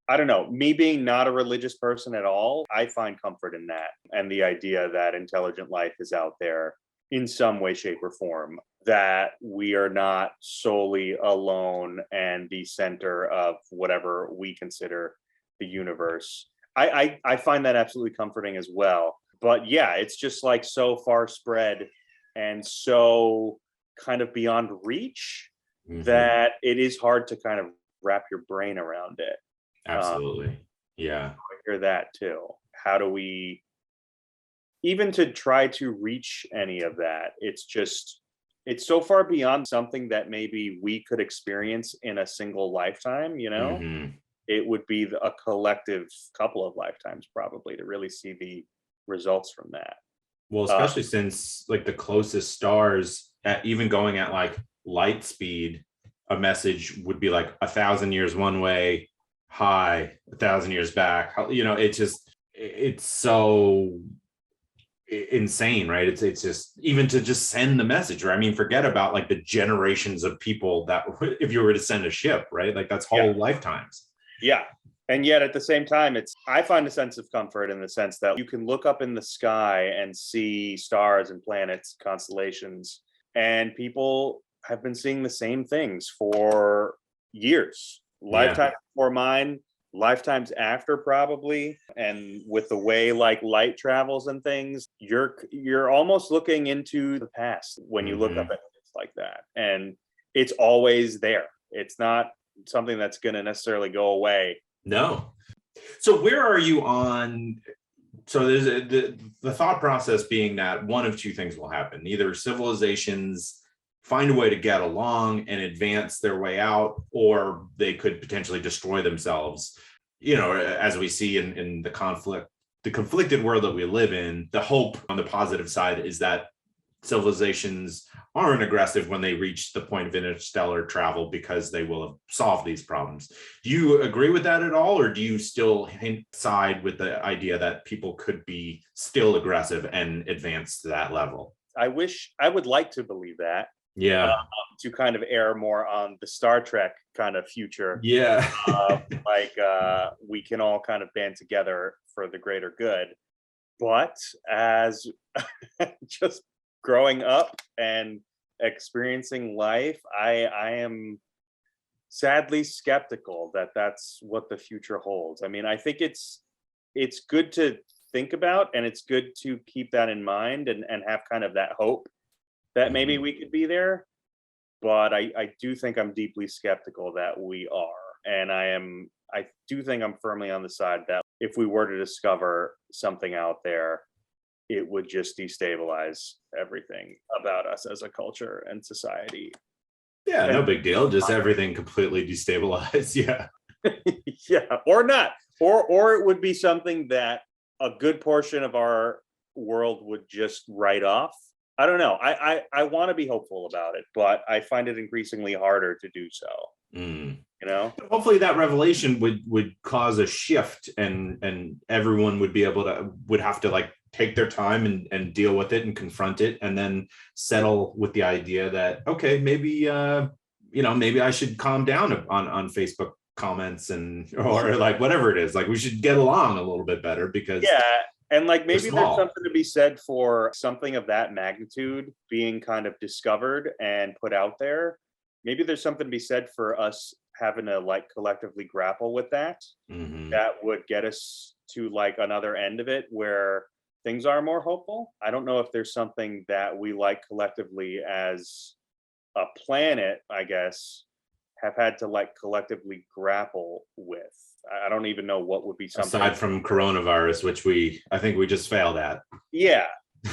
I don't know, me being not a religious person at all, I find comfort in that, and the idea that intelligent life is out there in some way, shape, or form, that we are not solely alone and the center of whatever we consider the universe. I find that absolutely comforting as well. But yeah, it's just like so far spread and so kind of beyond reach that it is hard to kind of wrap your brain around it. Absolutely. Yeah. I hear that too. How do we, even to try to reach any of that, it's so far beyond something that maybe we could experience in a single lifetime, you know? It would be a collective couple of lifetimes probably to really see the results from that. Well, especially since like the closest stars, even going at like light speed, a message would be like 1,000 years one way, high, 1,000 years back. You know, it's so insane, right? It's just, even to just send the message, right? I mean, forget about like the generations of people that if you were to send a ship, right? Like that's whole lifetimes. Yeah. And yet at the same time, I find a sense of comfort in the sense that you can look up in the sky and see stars and planets, constellations, and people have been seeing the same things for years, lifetimes before mine, lifetimes after probably. And with the way like light travels and things, you're almost looking into the past when you look up at things like that. And it's always there. It's not something that's going to necessarily go away. No. So where are you on? So there's the thought process being that one of two things will happen. Either civilizations find a way to get along and advance their way out, or they could potentially destroy themselves. You know, as we see in the conflicted world that we live in, the hope on the positive side is that civilizations aren't aggressive when they reach the point of interstellar travel because they will have solved these problems. Do you agree with that at all, or do you still side with the idea that people could be still aggressive and advance to that level? I would like to believe that. Yeah. To kind of err more on the Star Trek kind of future. Yeah. We can all kind of band together for the greater good. But as just growing up and experiencing life, I am sadly skeptical that that's what the future holds. I mean, I think it's good to think about, and it's good to keep that in mind and have kind of that hope that maybe we could be there. But I do think I'm deeply skeptical that we are. And I do think I'm firmly on the side that if we were to discover something out there, it would just destabilize everything about us as a culture and society. Yeah, no And big deal. Just everything completely destabilized. Yeah. yeah, or not, or it would be something that a good portion of our world would just write off. I don't know. I want to be hopeful about it, but I find it increasingly harder to do so. Mm. You know, Hopefully that revelation would cause a shift, and everyone would have to like take their time and deal with it and confront it, and then settle with the idea that, okay, maybe maybe I should calm down on Facebook comments or like whatever it is. Like we should get along a little bit better because yeah. And like maybe there's small. something to be said for something of that magnitude being kind of discovered and put out there. Maybe there's something to be said for us having to like collectively grapple with that. Mhm. That would get us to like another end of it where things are more hopeful. I don't know if there's something that we like collectively as a planet, I guess, have had to like collectively grapple with. I don't even know what would be something Aside from coronavirus, which I think we just failed at. Yeah.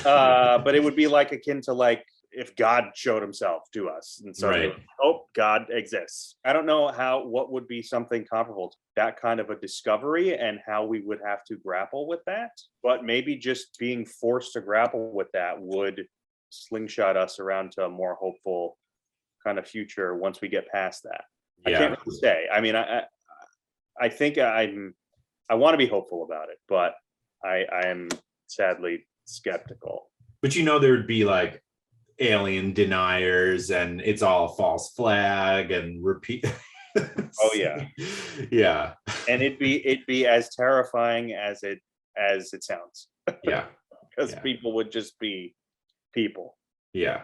But it would be like akin to like if God showed himself to us and so Right. oh, God exists. I don't know what would be something comparable to that kind of a discovery and how we would have to grapple with that. But maybe just being forced to grapple with that would slingshot us around to a more hopeful kind of future once we get past that. I Yeah. can't really say. I mean, I think I want to be hopeful about it, but I am sadly skeptical. But there would be like alien deniers and it's all false flag and repeat. Oh yeah. Yeah. And it'd be as terrifying as it sounds. Yeah. Because Yeah. people would just be people. Yeah.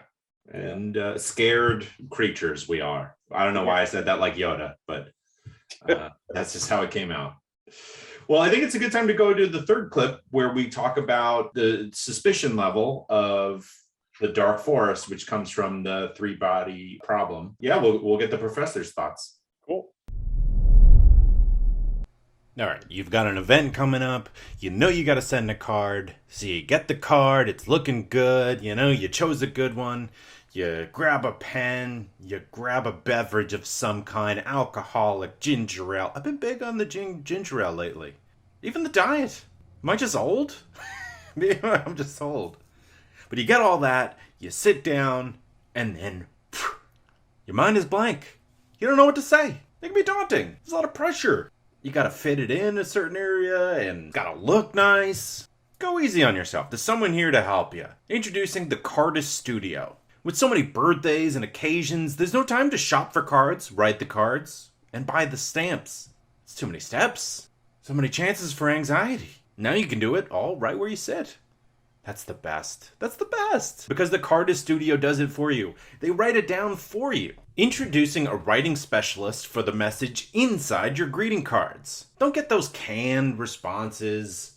And scared creatures we are. I don't know why I said that like Yoda, but that's just how it came out. Well, I think it's a good time to go to the third clip where we talk about the suspicion level of the dark forest, which comes from the three-body problem. Yeah, we'll get the professor's thoughts. Cool. All right, you've got an event coming up. You got to send a card. So you get the card. It's looking good. You chose a good one. You grab a pen. You grab a beverage of some kind, alcoholic, ginger ale. I've been big on the ginger ale lately. Even the diet. Am I just old? Maybe I'm just old. But you get all that. You sit down, and then your mind is blank. You don't know what to say. It can be daunting. There's a lot of pressure. You gotta fit it in a certain area and gotta look nice. Go easy on yourself. There's someone here to help you. Introducing the Cardist Studio. With so many birthdays and occasions, there's no time to shop for cards, write the cards, and buy the stamps. It's too many steps. So many chances for anxiety. Now you can do it all right where you sit. That's the best. That's the best. Because the Cardist Studio does it for you. They write it down for you. Introducing a writing specialist for the message inside your greeting cards. Don't get those canned responses.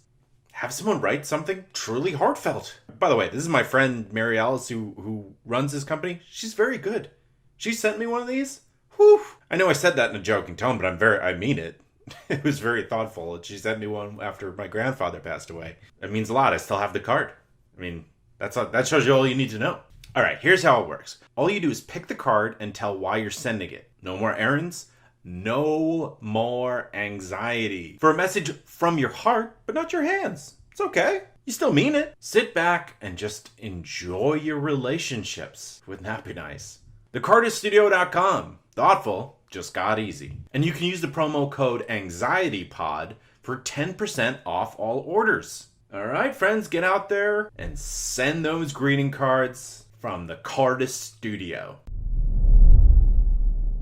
Have someone write something truly heartfelt. By the way, this is my friend Mary Alice who runs this company. She's very good. She sent me one of these. Whew. I know I said that in a joking tone, but I mean it. It was very thoughtful. She sent me one after my grandfather passed away. That means a lot. I still have the card. I mean, that shows you all you need to know. All right, here's how it works. All you do is pick the card and tell why you're sending it. No more errands. No more anxiety. For a message from your heart, but not your hands. It's okay. You still mean it. Sit back and just enjoy your relationships. Wouldn't that be nice? TheCardistStudio.com. Thoughtful, just got easy. And you can use the promo code AnxietyPod for 10% off all orders. All right, friends, get out there and send those greeting cards from the Cardist Studio.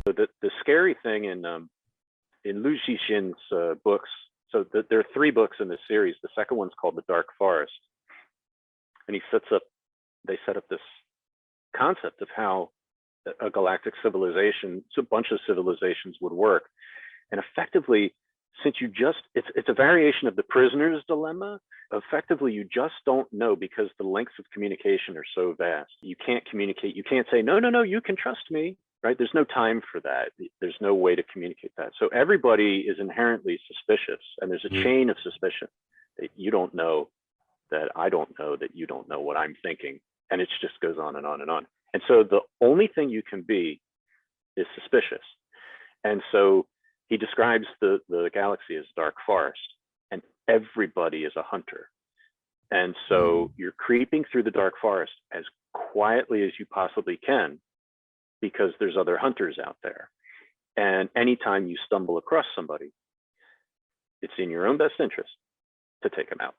So the scary thing in Liu Cixin's books, so there are 3 books in this series. The second one's called The Dark Forest, and they set up this concept of how a galactic civilization, so a bunch of civilizations would work, and effectively, since it's a variation of the prisoner's dilemma. Effectively, you just don't know because the lengths of communication are so vast. You can't communicate. You can't say, no, you can trust me. right? There's no time for that. There's no way to communicate that. So everybody is inherently suspicious, and there's a chain of suspicion that you don't know, that I don't know, that you don't know what I'm thinking. And it just goes on and on and on. And so the only thing you can be is suspicious. And so he describes the galaxy as dark forest, and everybody is a hunter. And so you're creeping through the dark forest as quietly as you possibly can, because there's other hunters out there. And anytime you stumble across somebody, it's in your own best interest to take them out.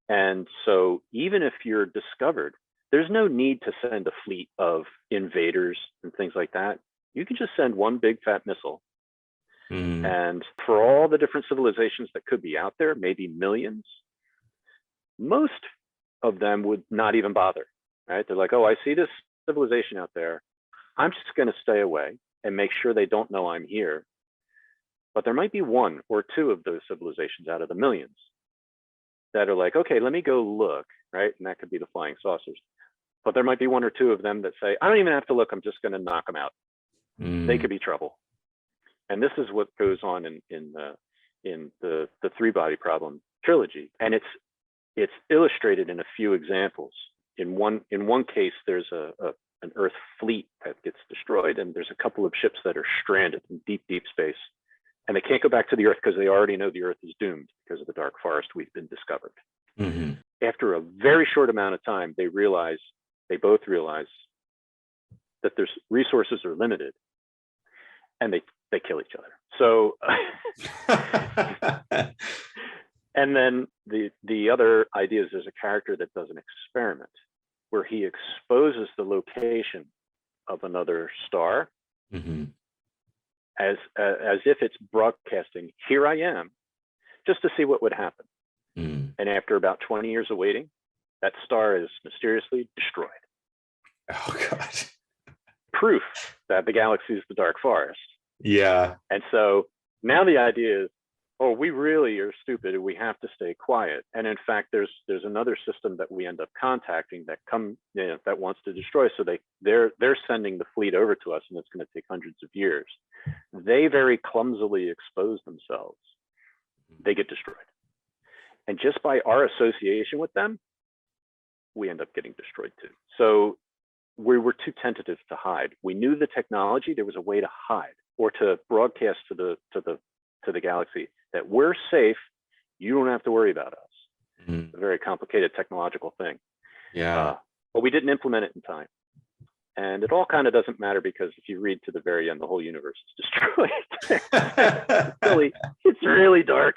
And so even if you're discovered, there's no need to send a fleet of invaders and things like that. You can just send one big fat missile. And for all the different civilizations that could be out there, maybe millions, most of them would not even bother, right? They're like, oh, I see this civilization out there. I'm just going to stay away and make sure they don't know I'm here. But there might be one or two of those civilizations out of the millions that are like, okay, let me go look, right? And that could be the flying saucers. But there might be one or two of them that say, I don't even have to look. I'm just going to knock them out. They could be trouble. And this is what goes on in the three body problem trilogy. And it's illustrated in a few examples. In one case, there's an Earth fleet that gets destroyed, and there's a couple of ships that are stranded in deep, deep space. And they can't go back to the Earth because they already know the Earth is doomed because of the dark forest we've been discovered. After a very short amount of time, they both realize that their resources are limited, and they kill each other. So, and then the other idea is there's a character that does an experiment where he exposes the location of another star as if it's broadcasting, here I am, just to see what would happen. And after about 20 years of waiting, that star is mysteriously destroyed. Oh, God. Proof that the galaxy is the dark forest. Yeah. And so now the idea is, oh, we really are stupid and we have to stay quiet. And in fact, there's another system that we end up contacting that wants to destroy. So they're sending the fleet over to us, and it's going to take hundreds of years. They very clumsily expose themselves. They get destroyed. And just by our association with them, we end up getting destroyed too. So we were too tentative to hide. We knew the technology, there was a way to hide or to broadcast to the galaxy that we're safe. You don't have to worry about us. It's a very complicated technological thing. Yeah. But we didn't implement it in time. And it all kind of doesn't matter, because if you read to the very end, the whole universe is destroyed. It's really dark.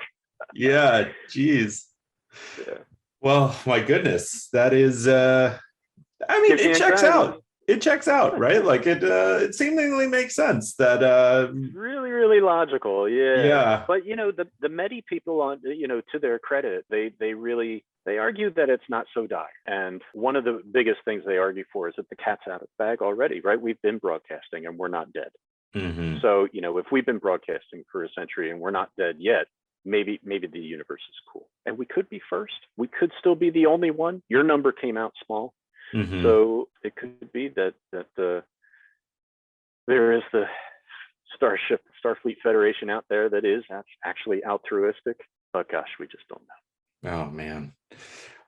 Yeah. Geez. Yeah. Well, my goodness, that is, I mean, it checks out. It checks out, right? Like it seemingly makes sense that really, really logical. Yeah. Yeah. But the Medi people, on to their credit, they argue that it's not so dire. And one of the biggest things they argue for is that the cat's out of the bag already, right? We've been broadcasting and we're not dead. So, if we've been broadcasting for a century and we're not dead yet, maybe the universe is cool. And we could be first. We could still be the only one. Your number came out small. So it could be that there is the Starfleet Federation out there that is actually altruistic. But gosh, we just don't know. Oh, man.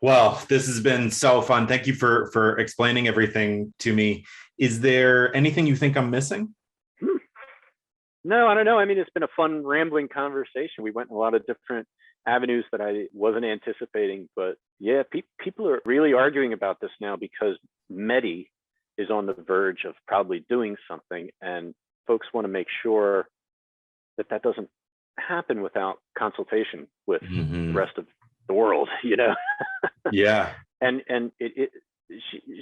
Well, this has been so fun. Thank you for explaining everything to me. Is there anything you think I'm missing? No, I don't know. I mean, it's been a fun, rambling conversation. We went in a lot of different avenues that I wasn't anticipating. But yeah, people are really arguing about this now because Medi is on the verge of probably doing something. And folks want to make sure that doesn't happen without consultation with the rest of the world, Yeah. And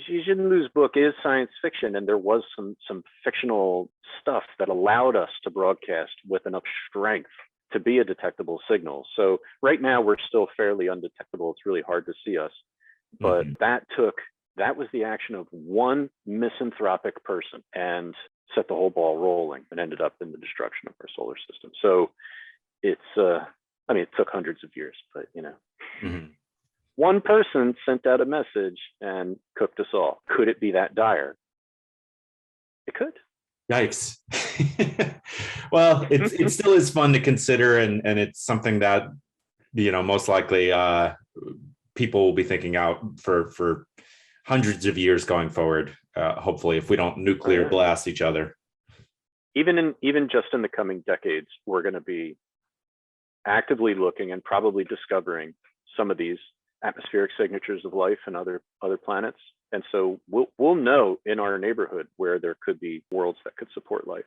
Xi Jinlu's book is science fiction, and there was some fictional stuff that allowed us to broadcast with enough strength to be a detectable signal. So right now we're still fairly undetectable. It's really hard to see us, but that was the action of one misanthropic person and set the whole ball rolling and ended up in the destruction of our solar system. So it's it took hundreds of years, but one person sent out a message and cooked us all. Could it be that dire? It could. Yikes. Well, it still is fun to consider, and it's something that, most likely people will be thinking out for hundreds of years going forward. Hopefully, if we don't nuclear blast each other. Even just in the coming decades, we're going to be actively looking and probably discovering some of these atmospheric signatures of life and other planets. And so we'll know in our neighborhood where there could be worlds that could support life.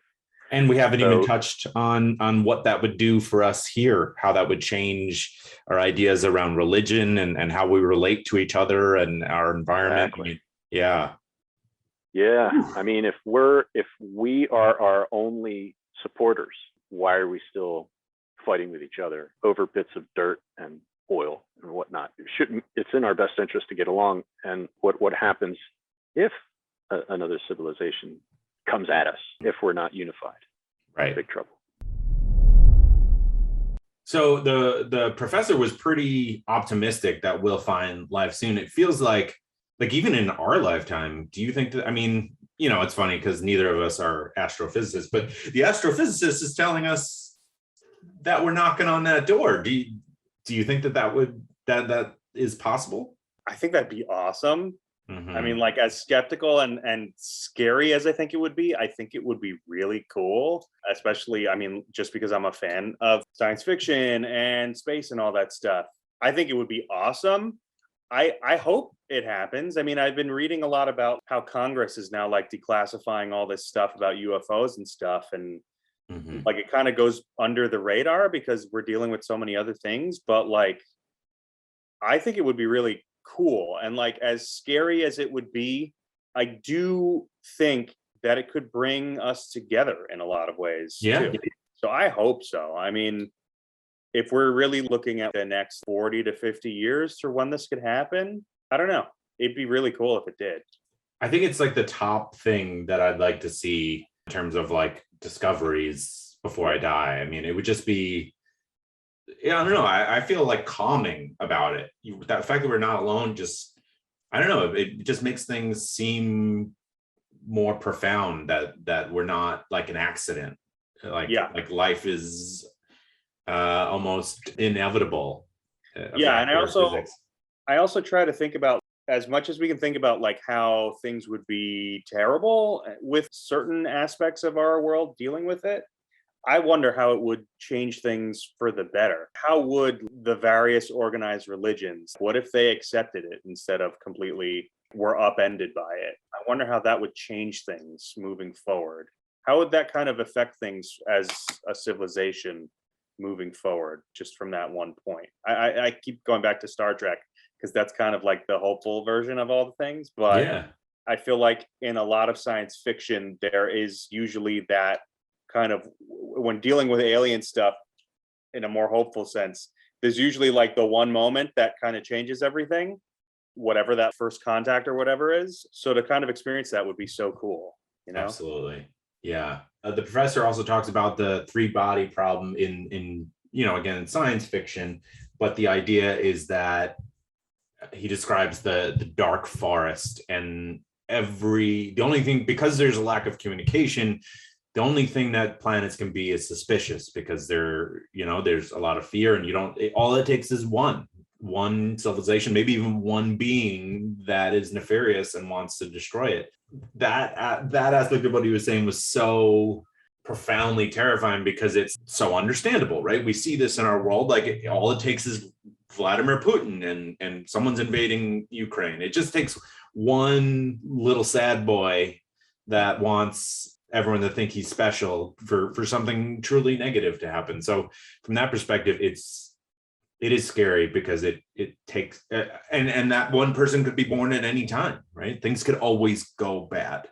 And we haven't even touched on what that would do for us here, how that would change our ideas around religion and how we relate to each other and our environment. Exactly. Yeah. I mean, if we are our only supporters, why are we still fighting with each other over bits of dirt and oil and whatnot? It's in our best interest to get along. And what happens if another civilization comes at us if we're not unified? Right. Big trouble. So the professor was pretty optimistic that we'll find life soon. It feels like even in our lifetime, do you think that, I mean, it's funny because neither of us are astrophysicists, but the astrophysicist is telling us that we're knocking on that door. Do you think that is possible? I think that'd be awesome. Mm-hmm. I mean, like, as skeptical and scary as I think it would be, I think it would be really cool, especially, I mean, just because I'm a fan of science fiction and space and all that stuff. I think it would be awesome. I hope it happens. I mean, I've been reading a lot about how Congress is now like declassifying all this stuff about UFOs and stuff. And like, it kind of goes under the radar because we're dealing with so many other things. But like, I think it would be really cool. And like, as scary as it would be, I do think that it could bring us together in a lot of ways. Yeah. Too. So I hope so. I mean, if we're really looking at the next 40 to 50 years for when this could happen, I don't know. It'd be really cool if it did. I think it's like the top thing that I'd like to see in terms of like discoveries before I die. I mean, it would just be, I don't know. I feel like calming about it. That fact that we're not alone, just, I don't know. It just makes things seem more profound that we're not like an accident. Like life is almost inevitable. Yeah, and I also try to think about, as much as we can think about like how things would be terrible with certain aspects of our world dealing with it, I wonder how it would change things for the better. How would the various organized religions, what if they accepted it instead of completely were upended by it? I wonder how that would change things moving forward. How would that kind of affect things as a civilization moving forward, just from that one point? I keep going back to Star Trek because that's kind of like the hopeful version of all the things. But yeah. I feel like in a lot of science fiction, there is usually that kind of, when dealing with alien stuff in a more hopeful sense, there's usually like the one moment that kind of changes everything, whatever that first contact or whatever is. So to kind of experience that would be so cool, Absolutely. Yeah. The professor also talks about the three body problem in again, in science fiction, but the idea is that he describes the dark forest, and the only thing, because there's a lack of communication, the only thing that planets can be is suspicious, because there's a lot of fear, and all it takes is one civilization, maybe even one being that is nefarious and wants to destroy it. That aspect of what he was saying was so profoundly terrifying, because it's so understandable, right? We see this in our world. Like, all it takes is Vladimir Putin and someone's invading Ukraine. It just takes one little sad boy that wants everyone to think he's special for something truly negative to happen. So from that perspective, it is scary, because it takes and that one person could be born at any time, right? Things could always go bad.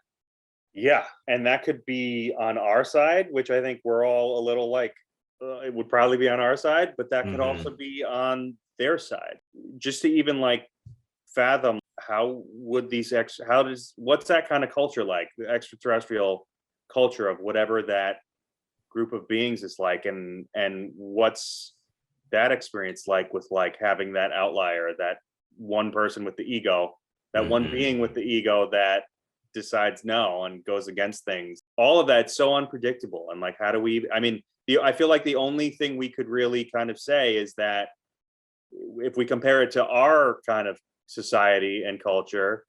Yeah, and that could be on our side, which I think we're all a little like, it would probably be on our side, but that could also be on their side. Just to even like fathom, how would what's that kind of culture like, the extraterrestrial culture of whatever that group of beings is like, and what's that experience like with like having that outlier, that one person with the ego, that one being with the ego that decides no and goes against things. All of that's so unpredictable. And like, how do we, I mean, I feel like the only thing we could really kind of say is that if we compare it to our kind of society and culture,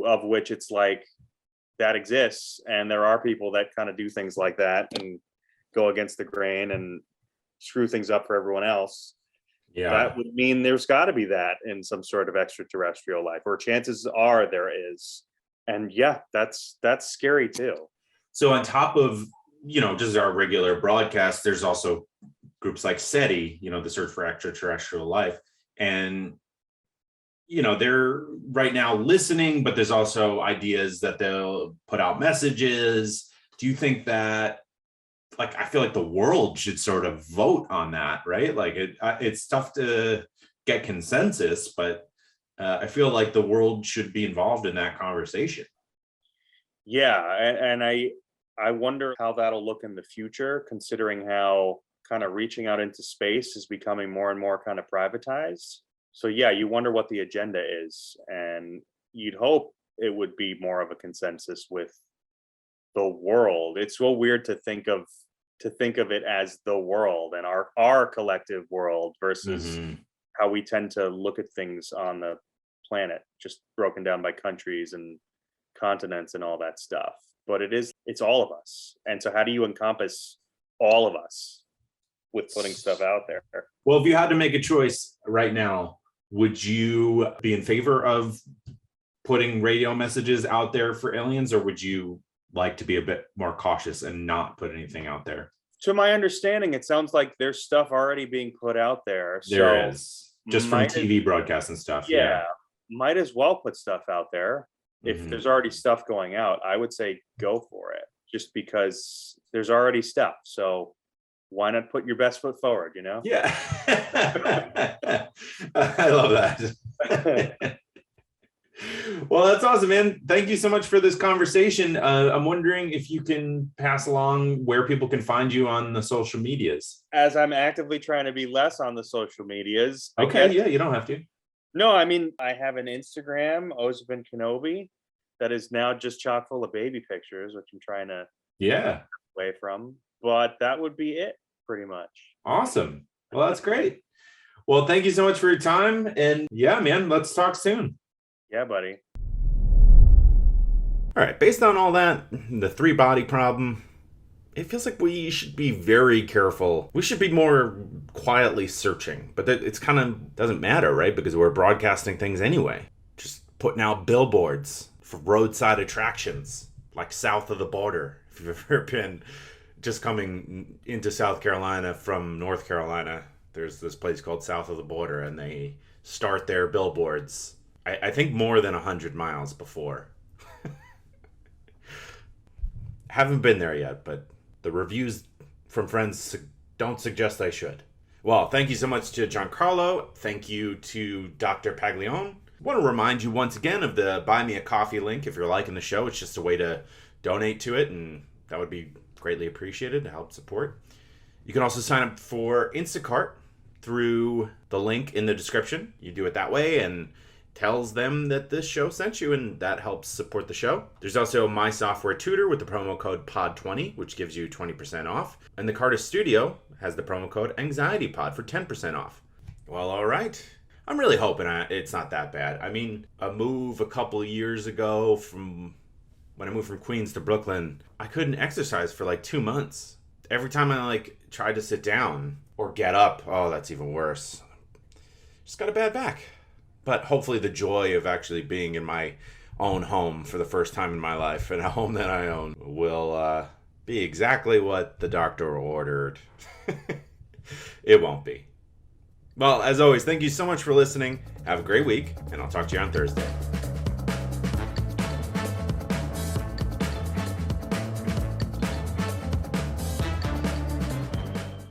of which it's like that exists, and there are people that kind of do things like that and go against the grain and screw things up for everyone else. Yeah. That would mean there's got to be that in some sort of extraterrestrial life, or chances are there is. And yeah, that's scary too. So on top of, just our regular broadcast, there's also groups like SETI, the Search for Extraterrestrial Life. And, they're right now listening, but there's also ideas that they'll put out messages. Do you think that, like, I feel like the world should sort of vote on that, right? Like it's tough to get consensus, but I feel like the world should be involved in that conversation. Yeah. And I wonder how that'll look in the future, considering how kind of reaching out into space is becoming more and more kind of privatized. So yeah, you wonder what the agenda is, and you'd hope it would be more of a consensus with the world. It's so weird to think of it as the world and our collective world versus how we tend to look at things on the planet, just broken down by countries and continents and all that stuff. But it's all of us. And so how do you encompass all of us with putting stuff out there? Well, if you had to make a choice right now, would you be in favor of putting radio messages out there for aliens, or would you like to be a bit more cautious and not put anything out there? To my understanding, it sounds like there's stuff already being put out there. There is, just from TV broadcasts and stuff. Yeah, might as well put stuff out there. If there's already stuff going out, I would say go for it, just because there's already stuff. So why not put your best foot forward, Yeah. I love that. Well, that's awesome, man. Thank you so much for this conversation. I'm wondering if you can pass along where people can find you on the social medias. As I'm actively trying to be less on the social medias. Okay, yeah, you don't have to. No, I mean, I have an Instagram, Osaben Kenobi, that is now just chock full of baby pictures, which I'm trying to get away from. But that would be it, pretty much. Awesome. Well, that's great. Well, thank you so much for your time. And yeah, man, let's talk soon. Yeah, buddy. All right. Based on all that, the 3-body problem, it feels like we should be very careful. We should be more quietly searching, but it's kind of doesn't matter, right? Because we're broadcasting things anyway. Just putting out billboards for roadside attractions, like south of the border. If you've ever been just coming into South Carolina from North Carolina, there's this place called South of the Border, and they start their billboards, I think more than 100 miles before. Haven't been there yet, but the reviews from friends don't suggest I should. Well, thank you so much to Giancarlo. Thank you to Dr. Paglione. I want to remind you once again of the Buy Me a Coffee link. If you're liking the show, it's just a way to donate to it, and that would be greatly appreciated to help support. You can also sign up for Instacart through the link in the description. You do it that way and tells them that this show sent you, and that helps support the show. There's also My Software Tutor with the promo code POD20, which gives you 20% off. And the Carter Studio has the promo code AnxietyPod for 10% off. Well, all right. I'm really hoping it's not that bad. I mean, a move a couple of years ago when I moved from Queens to Brooklyn, I couldn't exercise for like 2 months. Every time I tried to sit down or get up, oh, that's even worse. Just got a bad back. But hopefully the joy of actually being in my own home for the first time in my life, and a home that I own, will be exactly what the doctor ordered. It won't be. Well, as always, thank you so much for listening. Have a great week, and I'll talk to you on Thursday.